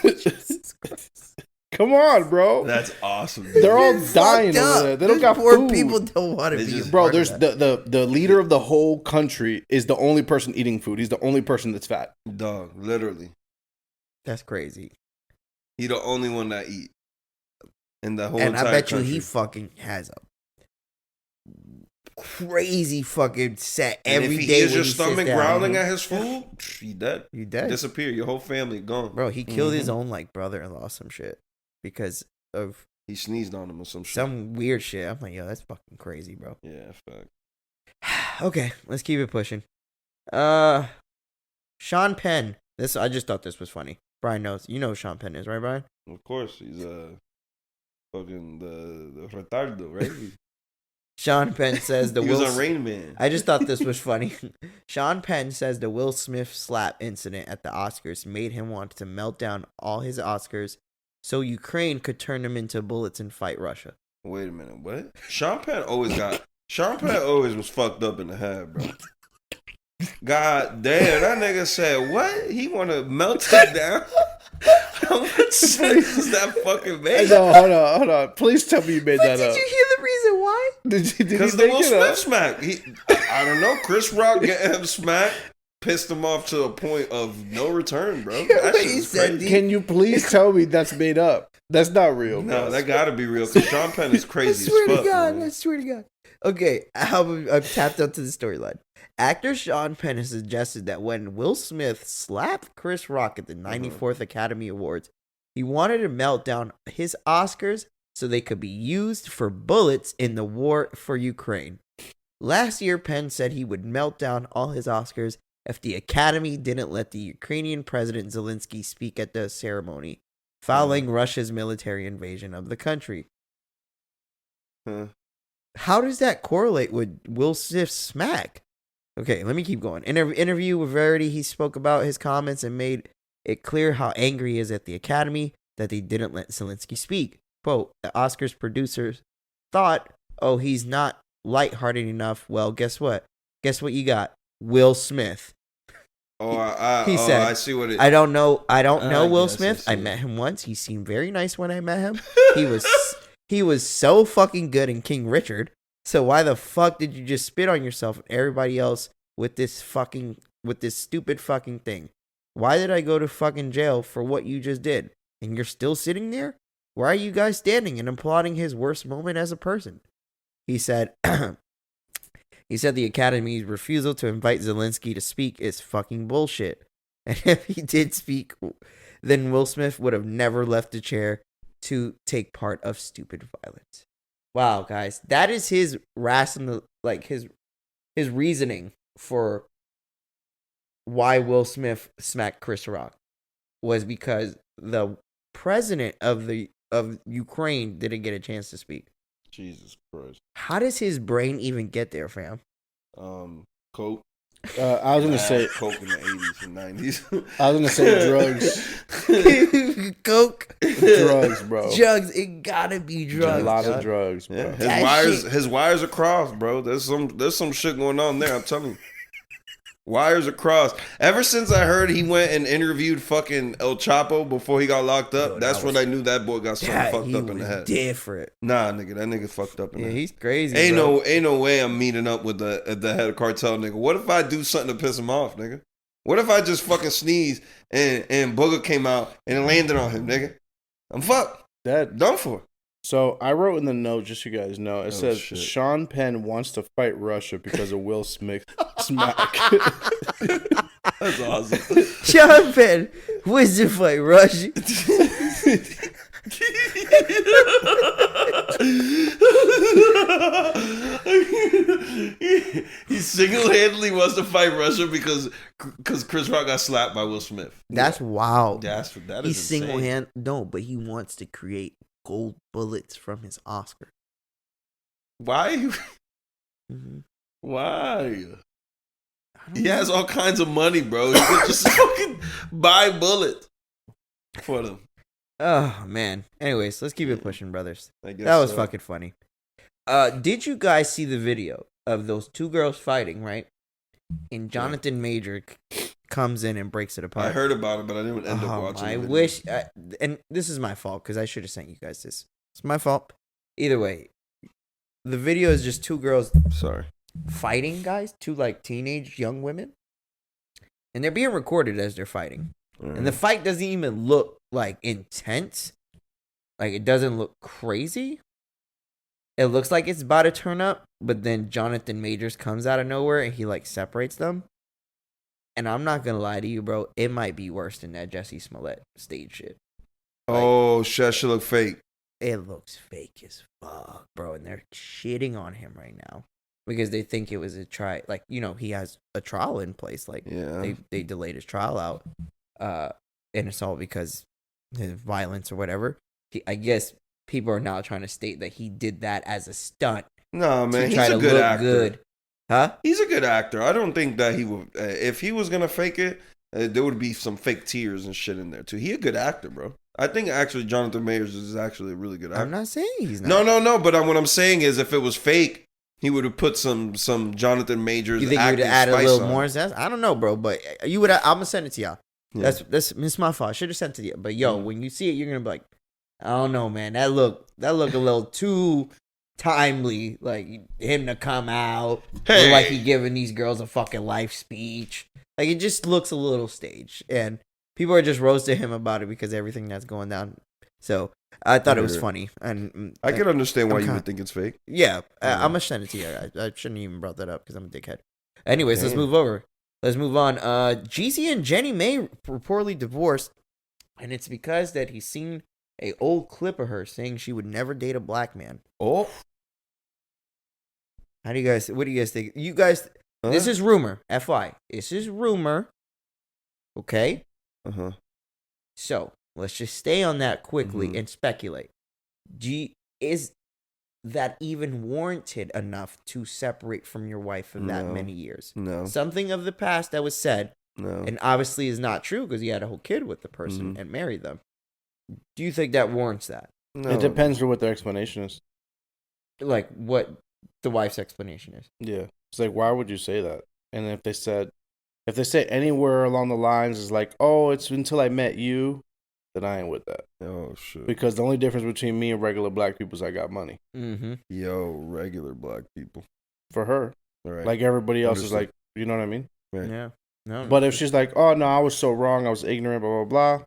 Jesus Christ. Come on, bro. That's awesome. Dude. They're all dying over there. They don't got poor food. People don't want to be. Bro, there's the leader of the whole country is the only person eating food. He's the only person that's fat. Dog, literally. That's crazy. He the only one that eat. In the whole and entire I bet country. you he fucking has a crazy fucking set every day. If he hears your stomach growling at his food, he dead. You dead. Disappear. Your whole family gone. Bro, he killed his own like brother-in-law some shit because of he sneezed on him or some shit. Some weird shit. I'm like, yo, that's fucking crazy, bro. Yeah, fuck. Okay, let's keep it pushing. Sean Penn. I just thought this was funny. Bryan knows. You know who Sean Penn is, right, Bryan? Of course, he's fucking the retardo, right? Sean Penn says he was on Rain Man. I just thought this was funny. Sean Penn says the Will Smith slap incident at the Oscars made him want to melt down all his Oscars so Ukraine could turn them into bullets and fight Russia. Wait a minute, what? Sean Penn always was fucked up in the head, bro. God damn, that nigga said what? He want to melt it down? How much sense does that fucking make? No, hold on. Please tell me you made that up. Did you hear the reason why? Because the Will Smith smack. I don't know. Chris Rock getting him smacked pissed him off to a point of no return, bro. That shit is crazy. Can you please tell me that's made up? That's not real. No, that gotta be real. Because Sean Penn is crazy as fuck. I swear to God. Okay, I've tapped onto the storyline. Actor Sean Penn has suggested that when Will Smith slapped Chris Rock at the 94th Academy Awards, he wanted to melt down his Oscars so they could be used for bullets in the war for Ukraine. Last year, Penn said he would melt down all his Oscars if the Academy didn't let the Ukrainian President Zelensky speak at the ceremony, following Russia's military invasion of the country. How does that correlate with Will Smith's smack? Okay, let me keep going. In an interview with Verity, he spoke about his comments and made it clear how angry he is at the Academy that they didn't let Zelensky speak. Quote, the Oscars producers thought, oh, he's not lighthearted enough. Well, guess what? Guess what you got? Will Smith. He said, I see what it is. I don't know Will Smith. I met him once. He seemed very nice when I met him. He was so fucking good in King Richard. So why the fuck did you just spit on yourself and everybody else with this stupid fucking thing? Why did I go to fucking jail for what you just did? And you're still sitting there? Why are you guys standing and applauding his worst moment as a person? He said, the Academy's refusal to invite Zelensky to speak is fucking bullshit. And if he did speak, then Will Smith would have never left the chair to take part of stupid violence. Wow, guys, that is his rational, like his reasoning for why Will Smith smacked Chris Rock was because the president of Ukraine didn't get a chance to speak. Jesus Christ! How does his brain even get there, fam? Coke. I was gonna say coke in the 80s and 90s. I was gonna say drugs. Coke. Drugs, bro. Drugs. It gotta be drugs. A lot of drugs, bro. Yeah. His wires are crossed, bro. There's some shit going on there. I'm telling you. Wires are crossed. Ever since I heard he went and interviewed fucking El Chapo before he got locked up, that's when I knew that boy got something fucked up in the head. Different. Nah, nigga, that nigga fucked up in the head. Yeah, he's crazy. Ain't no way I'm meeting up with the head of cartel, nigga. What if I do something to piss him off, nigga? What if I just fucking sneeze and Booger came out and it landed on him, nigga? I'm fucked. That done for. So I wrote in the note, just so you guys know, it says shit. Sean Penn wants to fight Russia because of Will Smith smack. That's awesome. Sean Penn wants to fight Russia. He single-handedly wants to fight Russia because Chris Rock got slapped by Will Smith. That's wild. That is He's single-handed. No, but he wants to create gold bullets from his Oscar. Why? Mm-hmm. Why? He has all kinds of money, bro. He could just fucking buy bullets for them. Oh, man. Anyways, let's keep it pushing, brothers. That was fucking funny. Did you guys see the video of those two girls fighting, right? And Jonathan Major comes in and breaks it apart. I heard about it, but I didn't end up watching it. I wish... and this is my fault, because I should have sent you guys this. It's my fault. Either way, the video is just two girls... Sorry. Fighting, guys. Two, like, teenage young women. And they're being recorded as they're fighting. And the fight doesn't even look, like, intense. Like, it doesn't look crazy. It looks like it's about to turn up, but then Jonathan Majors comes out of nowhere and he, like, separates them. And I'm not gonna lie to you, bro. It might be worse than that Jussie Smollett stage shit. Like, that shit look fake. It looks fake as fuck, bro. And they're shitting on him right now. Because they think it was a try, like, you know, he has a trial in place. Like, they delayed his trial out. And it's all because of violence or whatever. I guess people are now trying to state that he did that as a stunt. No, man, he's a good actor. Good. Huh? He's a good actor. I don't think that he would, if he was going to fake it, there would be some fake tears and shit in there, too. He a good actor, bro. I think, actually, Jonathan Majors is actually a really good actor. I'm not saying he's not. No, but what I'm saying is if it was fake, he would have put some Jonathan Majors. You think he would have added a little more zest? I don't know, bro, but you would. I'm gonna send it to y'all. Yeah. That's my fault. I should have sent it to you. But when you see it, you're gonna be like, I don't know, man. That look a little too timely. Like him to come out, like he giving these girls a fucking life speech. Like it just looks a little staged, and people are just roasting him about it because of everything that's going down. So I thought it was funny, and I can understand why you would think it's fake. Yeah, I'm gonna send it to you. I shouldn't even brought that up because I'm a dickhead. Anyways, let's move over. Let's move on. Jeezy and Jenny May reportedly divorced, and it's because that he's seen a old clip of her saying she would never date a black man. Oh, what do you guys think? You guys, this is rumor. FY, this is rumor. Okay. So. Let's just stay on that quickly and speculate. Is that even warranted enough to separate from your wife for that many years? No. Something of the past that was said, and obviously is not true because you had a whole kid with the person and married them. Do you think that warrants that? No. It depends on what their explanation is. Like what the wife's explanation is. Yeah. It's like, why would you say that? And if they say anywhere along the lines is like, oh, it's until I met you, then I ain't with that. Oh, shit. Because the only difference between me and regular black people is I got money. Yo, regular black people. For her. Right. Like everybody else is like, you know what I mean? Right. Yeah. No. But if she's like, oh, no, I was so wrong. I was ignorant, blah, blah, blah.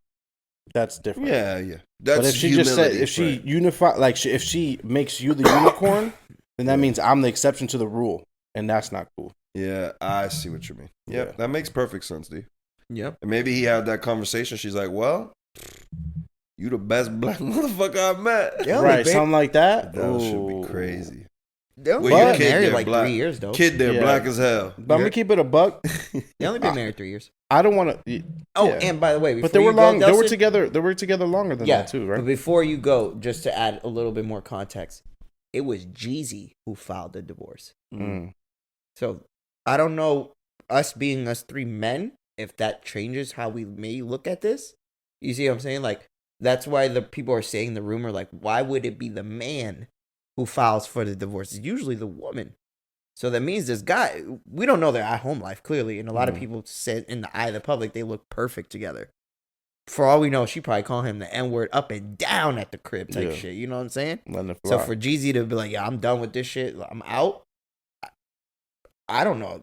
That's different. Yeah. That's but if she just said, if she unify, like if she makes you the unicorn, then that means I'm the exception to the rule. And that's not cool. Yeah, I see what you mean. Yeah, that makes perfect sense, dude. Yep. And maybe he had that conversation. She's like, well, you the best black motherfucker I met. Yeah, right, something like that. That should be crazy. They only been married like black. 3 years, though. Kid there, black as hell. But I'm going to keep it a buck. They only been married 3 years. I don't want to... and by the way... But they were long. They were together longer than that, too, right? But before you go, just to add a little bit more context, it was Jeezy who filed the divorce. So, I don't know, us being us three men, if that changes how we may look at this. You see what I'm saying? Like, that's why the people are saying the rumor, like, why would it be the man who files for the divorce? It's usually the woman. So that means this guy, we don't know their at-home life, clearly. And a lot of people said in the eye of the public, they look perfect together. For all we know, she probably called him the N-word up and down at the crib type shit. You know what I'm saying? So for Jeezy to be like, yeah, I'm done with this shit. I'm out. I don't know.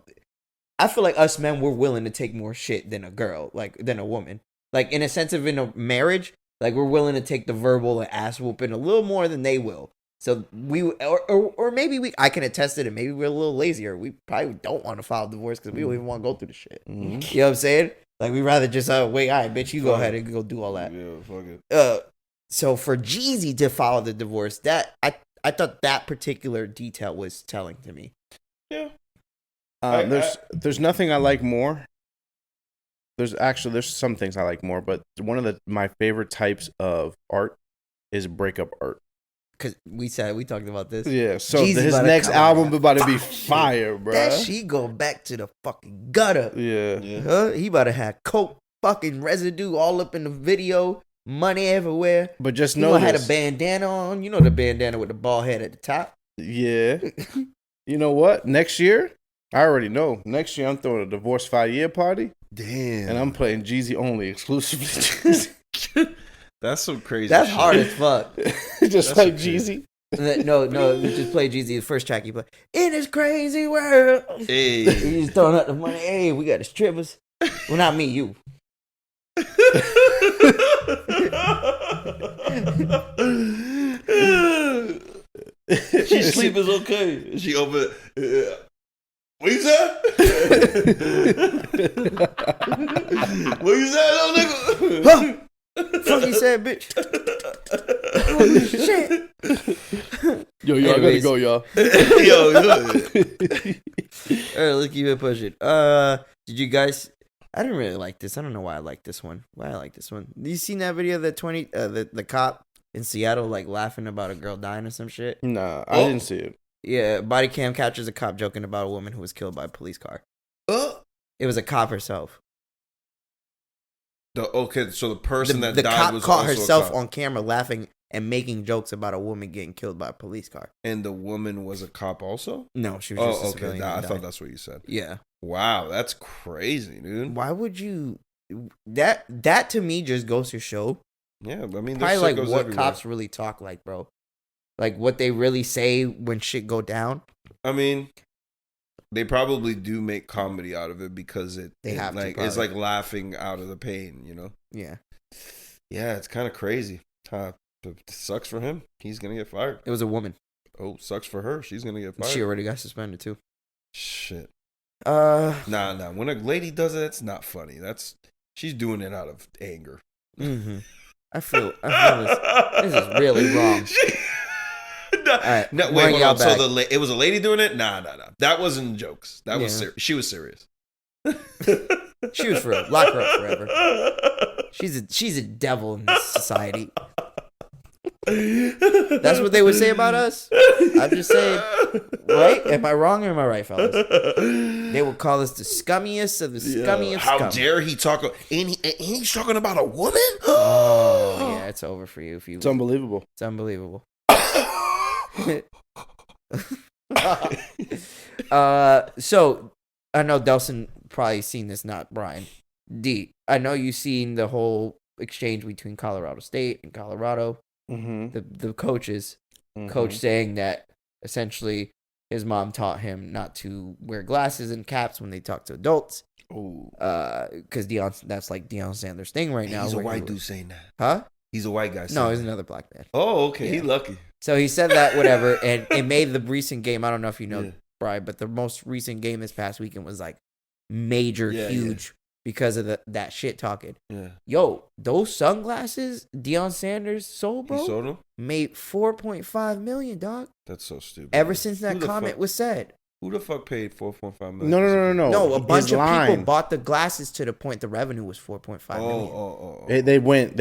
I feel like us men, we're willing to take more shit than a girl, like than a woman. Like in a sense of in a marriage, like we're willing to take the verbal and ass whooping a little more than they will. So we, or maybe I can attest it, and maybe we're a little lazier. We probably don't want to file divorce because we don't even want to go through the shit. You know what I'm saying? Like we rather just wait. All right, bitch, you go ahead and go do all that. Yeah, fuck it. So for Jeezy to file the divorce, that I thought that particular detail was telling to me. Yeah. There's nothing I like more. There's some things I like more, but one of my favorite types of art is breakup art. Cause we talked about this. Yeah, so Jeezy his next album about to be fire, bro. That shit go back to the fucking gutter. Yeah. He about to have coke fucking residue all up in the video, money everywhere. But just know he had a bandana on. You know the bandana with the bald head at the top. Yeah. You know what? Next year, I already know. Next year, I'm throwing a divorce 5-year party. Damn. And I'm playing Jeezy only exclusively. That's some crazy That's shit. hard as fuck. Just like Jeezy. No, we just play Jeezy. The first track you play. In this crazy world. Hey. He's throwing out the money. Hey, we got the strippers. Well, not me, you. She sleep is okay. She open what you said? What you said, little nigga? Huh? Fuck you said, bitch. Holy shit. Yo, I gotta go, y'all. Yo. Alright, let's keep it pushing. Did you guys? I didn't really like this. I don't know why I like this one. You seen that video of the cop in Seattle like laughing about a girl dying or some shit? Nah, I didn't see it. Yeah, body cam captures a cop joking about a woman who was killed by a police car. It was a cop herself. So the person that the died cop was caught also herself a cop. on camera laughing and making jokes about a woman getting killed by a police car. And the woman was a cop also? No, she was just a okay. civilian. I thought that's what you said. Yeah. Wow, that's crazy, dude. Why would you? That to me just goes to show. Yeah, I mean, probably like what everywhere. cops really talk like, bro. Like what they really say when shit go down. I mean, they probably do make comedy out of it because it's like laughing out of the pain, you know? Yeah. Yeah, it's kind of crazy. It sucks for him. He's gonna get fired. It was a woman. Oh, sucks for her. She's gonna get fired. She already got suspended too. Shit. Nah. When a lady does it, it's not funny. She's doing it out of anger. Mm-hmm. I feel this is really wrong. All right, no, wait, hold on. So it was a lady doing it? Nah. That wasn't jokes. That was she was serious. She was for real. Lock her up forever. She's a devil in this society. That's what they would say about us. I'm just saying, right? Am I wrong or am I right, fellas? They would call us the scummiest of the scummiest. How dare he talk? And he's talking about a woman? Oh, yeah, it's over for you. It's unbelievable. It's unbelievable. So I know Delson probably seen this, not Bryan. D, I know you seen the whole exchange between Colorado State and Colorado. Mm-hmm. The coaches, coach saying that essentially his mom taught him not to wear glasses and caps when they talk to adults. Oh, because that's like Deion Sanders' thing right now. He's a white dude saying that, huh? He's a white guy. No, he's another black man. Oh, okay. Yeah. He's lucky. So he said that, whatever, and it made the recent game. I don't know if you know, Bryan, but the most recent game this past weekend was like major, huge because of that shit talking. Yeah. Yo, those sunglasses Deion Sanders sold, bro, he sold them? Made $4.5 million, dog. That's so stupid. Ever since that comment was said. Who the fuck paid $4.5 million? No. No, a bunch of people bought the glasses to the point the revenue was $4.5 million. Oh. They went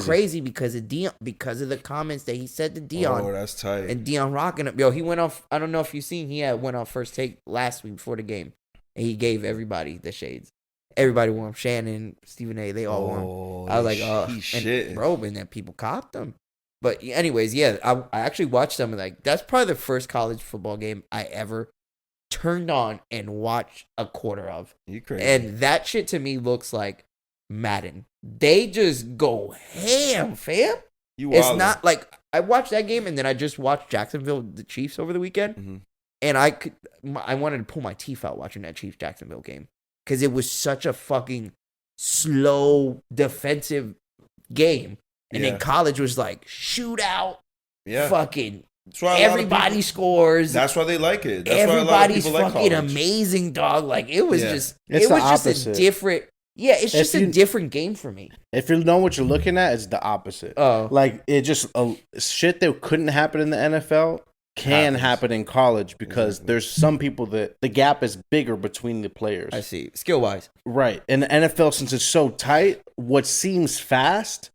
crazy because of Deion, because of the comments that he said to Deion. Oh, that's tight. And Deion rocking up. Yo, he went off. I don't know if you seen. He went off First Take last week before the game, and he gave everybody the shades. Everybody wore them. Shannon, Stephen A. They all wore them. I was like, and then people copped them. But anyways, I actually watched some of that's probably the first college football game I ever turned on and watched a quarter of. You crazy. And that shit to me looks like Madden. They just go ham, fam. It's not like I watched that game and then I just watched Jacksonville, the Chiefs over the weekend. And I wanted to pull my teeth out watching that Chiefs Jacksonville game because it was such a fucking slow defensive game. And then college was like shootout. Yeah. Fucking everybody scores. That's why they like it. That's everybody's why a lot of fucking like amazing, dog. Like it was just opposite. A different. Yeah, it's just a different game for me. If you know what you're looking at, it's the opposite. Oh, like it just shit that couldn't happen in the NFL can happen in college because there's some people that the gap is bigger between the players. I see, skill wise, right? In the NFL, since it's so tight, what seems fast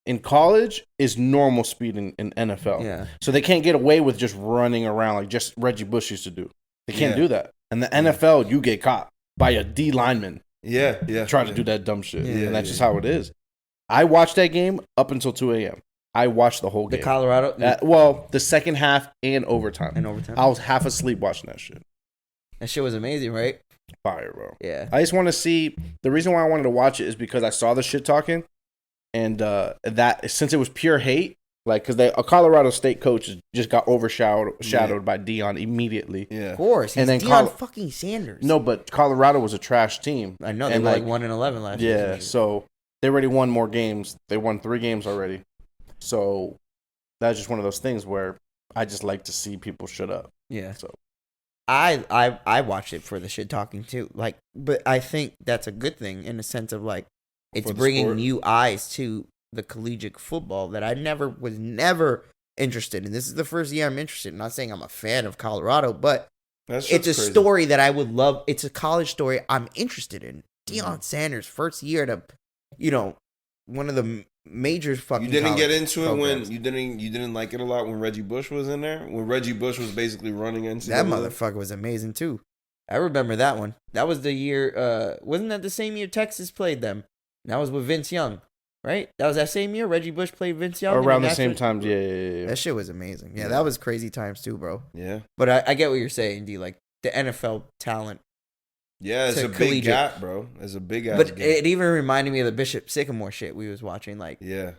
in college is normal speed in NFL. Yeah. So they can't get away with just running around like just Reggie Bush used to do. They can't do that. And the NFL, you get caught by a D lineman. Trying to do that dumb shit. And that's just how it is. I watched that game up until 2 a.m. I watched the whole game. The Colorado? The second half and overtime. I was half asleep watching that shit. That shit was amazing, right? Fire, bro. Yeah. I just want to see. The reason why I wanted to watch it is because I saw the shit talking. And that since it was pure hate, like, because a Colorado State coach just got overshadowed by Deion immediately. Yeah. Of course. He's and then Deion fucking Sanders. No, but Colorado was a trash team. I know. They were like 1-11 last year. Yeah, so they already won more games. They won 3 games already. So that's just one of those things where I just like to see people shut up. Yeah. So I watched it for the shit talking too. Like, but I think that's a good thing in the sense of like it's bringing sport. New eyes to the collegiate football that I was never interested in. This is the first year I'm interested. I'm not saying I'm a fan of Colorado, but it's a crazy story that I would love. It's a college story I'm interested in. Deion Sanders, first year to, one of the major fucking. You didn't get into it when you didn't like it a lot when Reggie Bush was in there. When Reggie Bush was basically running NCAA. That motherfucker was amazing too. I remember that one. That was the year. Wasn't that the same year Texas played them? That was with Vince Young, right? That was that same year Reggie Bush played Vince Young. Around the same time, yeah. That shit was amazing. Yeah, that was crazy times too, bro. Yeah. But I get what you're saying, D. Like the NFL talent. Yeah, it's a big gap, bro. It's a big ass But gap. it even reminded me of the Bishop Sycamore shit we was watching. Like, yeah,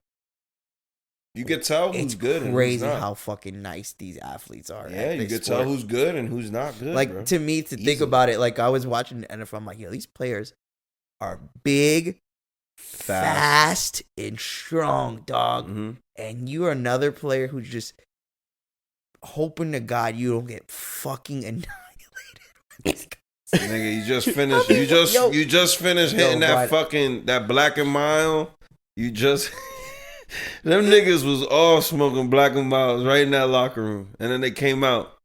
you could tell who's good. It's crazy how fucking nice these athletes are. Yeah, you could tell who's good and who's not good. Like, bro. To me, think about it. Like, I was watching the NFL. I'm like, yo, these players are big, fast and strong, dog. Mm-hmm. And you are another player who's just hoping to God you don't get fucking annihilated. Nigga, you just finished. You just finished hitting that Black and Mild. You just them niggas was all smoking Black and Milds right in that locker room, and then they came out,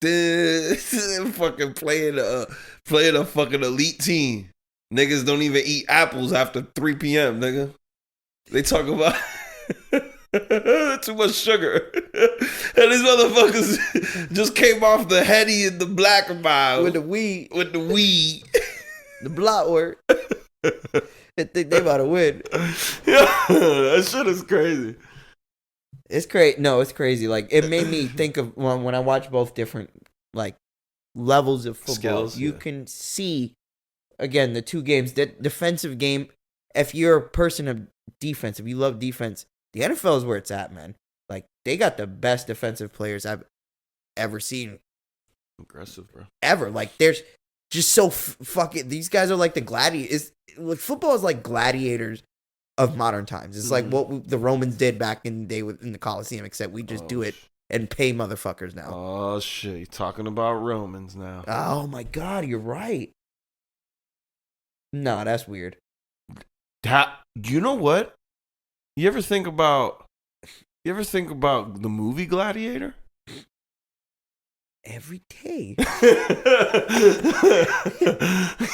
fucking playing a fucking elite team. Niggas don't even eat apples after 3 p.m. Nigga, they talk about too much sugar. And these motherfuckers just came off the Hetty and the Black and Mild. With the weed. The blot work. They think they about to win. Yeah, that shit is crazy. It's crazy. No, it's crazy. Like, it made me think of when I watch both different, like, levels of football. Skills, you can see, again, the 2 games. The defensive game, if you're a person of defense, if you love defense, the NFL is where it's at, man. Like, they got the best defensive players I've ever seen. Aggressive, bro. Ever. Like, there's just so fucking... These guys are like the gladiators. Like, football is like gladiators of modern times. It's like what the Romans did back in the day in the Colosseum, except we just do it and pay motherfuckers now. Oh, shit. You're talking about Romans now. Oh, my God. You're right. No, that's weird. You know what? You ever think about the movie Gladiator? Every day.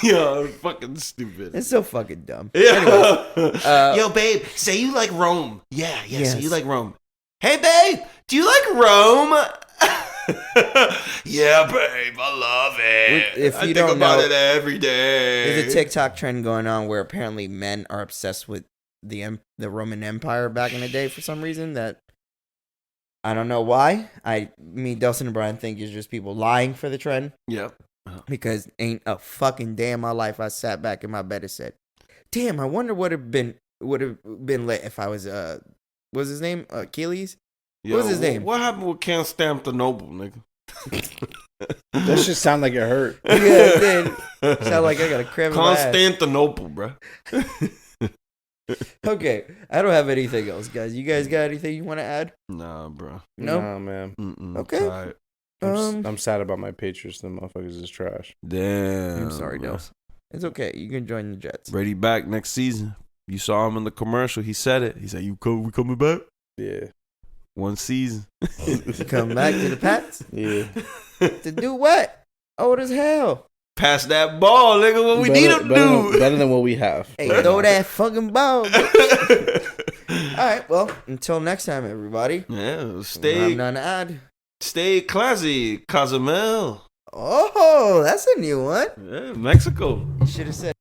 Yo, fucking stupid. It's so fucking dumb. Yeah. Anyways, yo, babe, say you like Rome. Yeah, yes. Say you like Rome. Hey, babe, do you like Rome? Yeah, babe, I love it. If you I don't think about know, it every day. There's a TikTok trend going on where apparently men are obsessed with the Roman Empire back in the day for some reason that I don't know why. Delson and Bryan think is just people lying for the trend. Yep. Because ain't a fucking day in my life I sat back in my bed and said, "Damn, I wonder would have been lit if I was what's his name? Achilles? Yo, what's his name? What happened with Constantinople, nigga? That shit sound like it hurt. Yeah, it did. Sound like I got a cramp in my ass. Constantinople, bro. Okay, I don't have anything else, guys. You guys got anything you want to add? Nah, bro. No? Nah, man. Okay. I'm sad about my Patriots. The motherfuckers is trash. Damn. I'm sorry, Delson. It's okay. You can join the Jets. Brady back next season. You saw him in the commercial. He said it. He said, we coming back? Yeah. 1 season. Come back to the Pats? Yeah. To do what? Old as hell. Pass that ball, nigga. What we need him to do. Better than what we have. Hey, throw that fucking ball. right. Well, until next time, everybody. Yeah. Stay. I'm none to add. Stay classy, Cozumel. Oh, that's a new one. Yeah, Mexico. You should have said.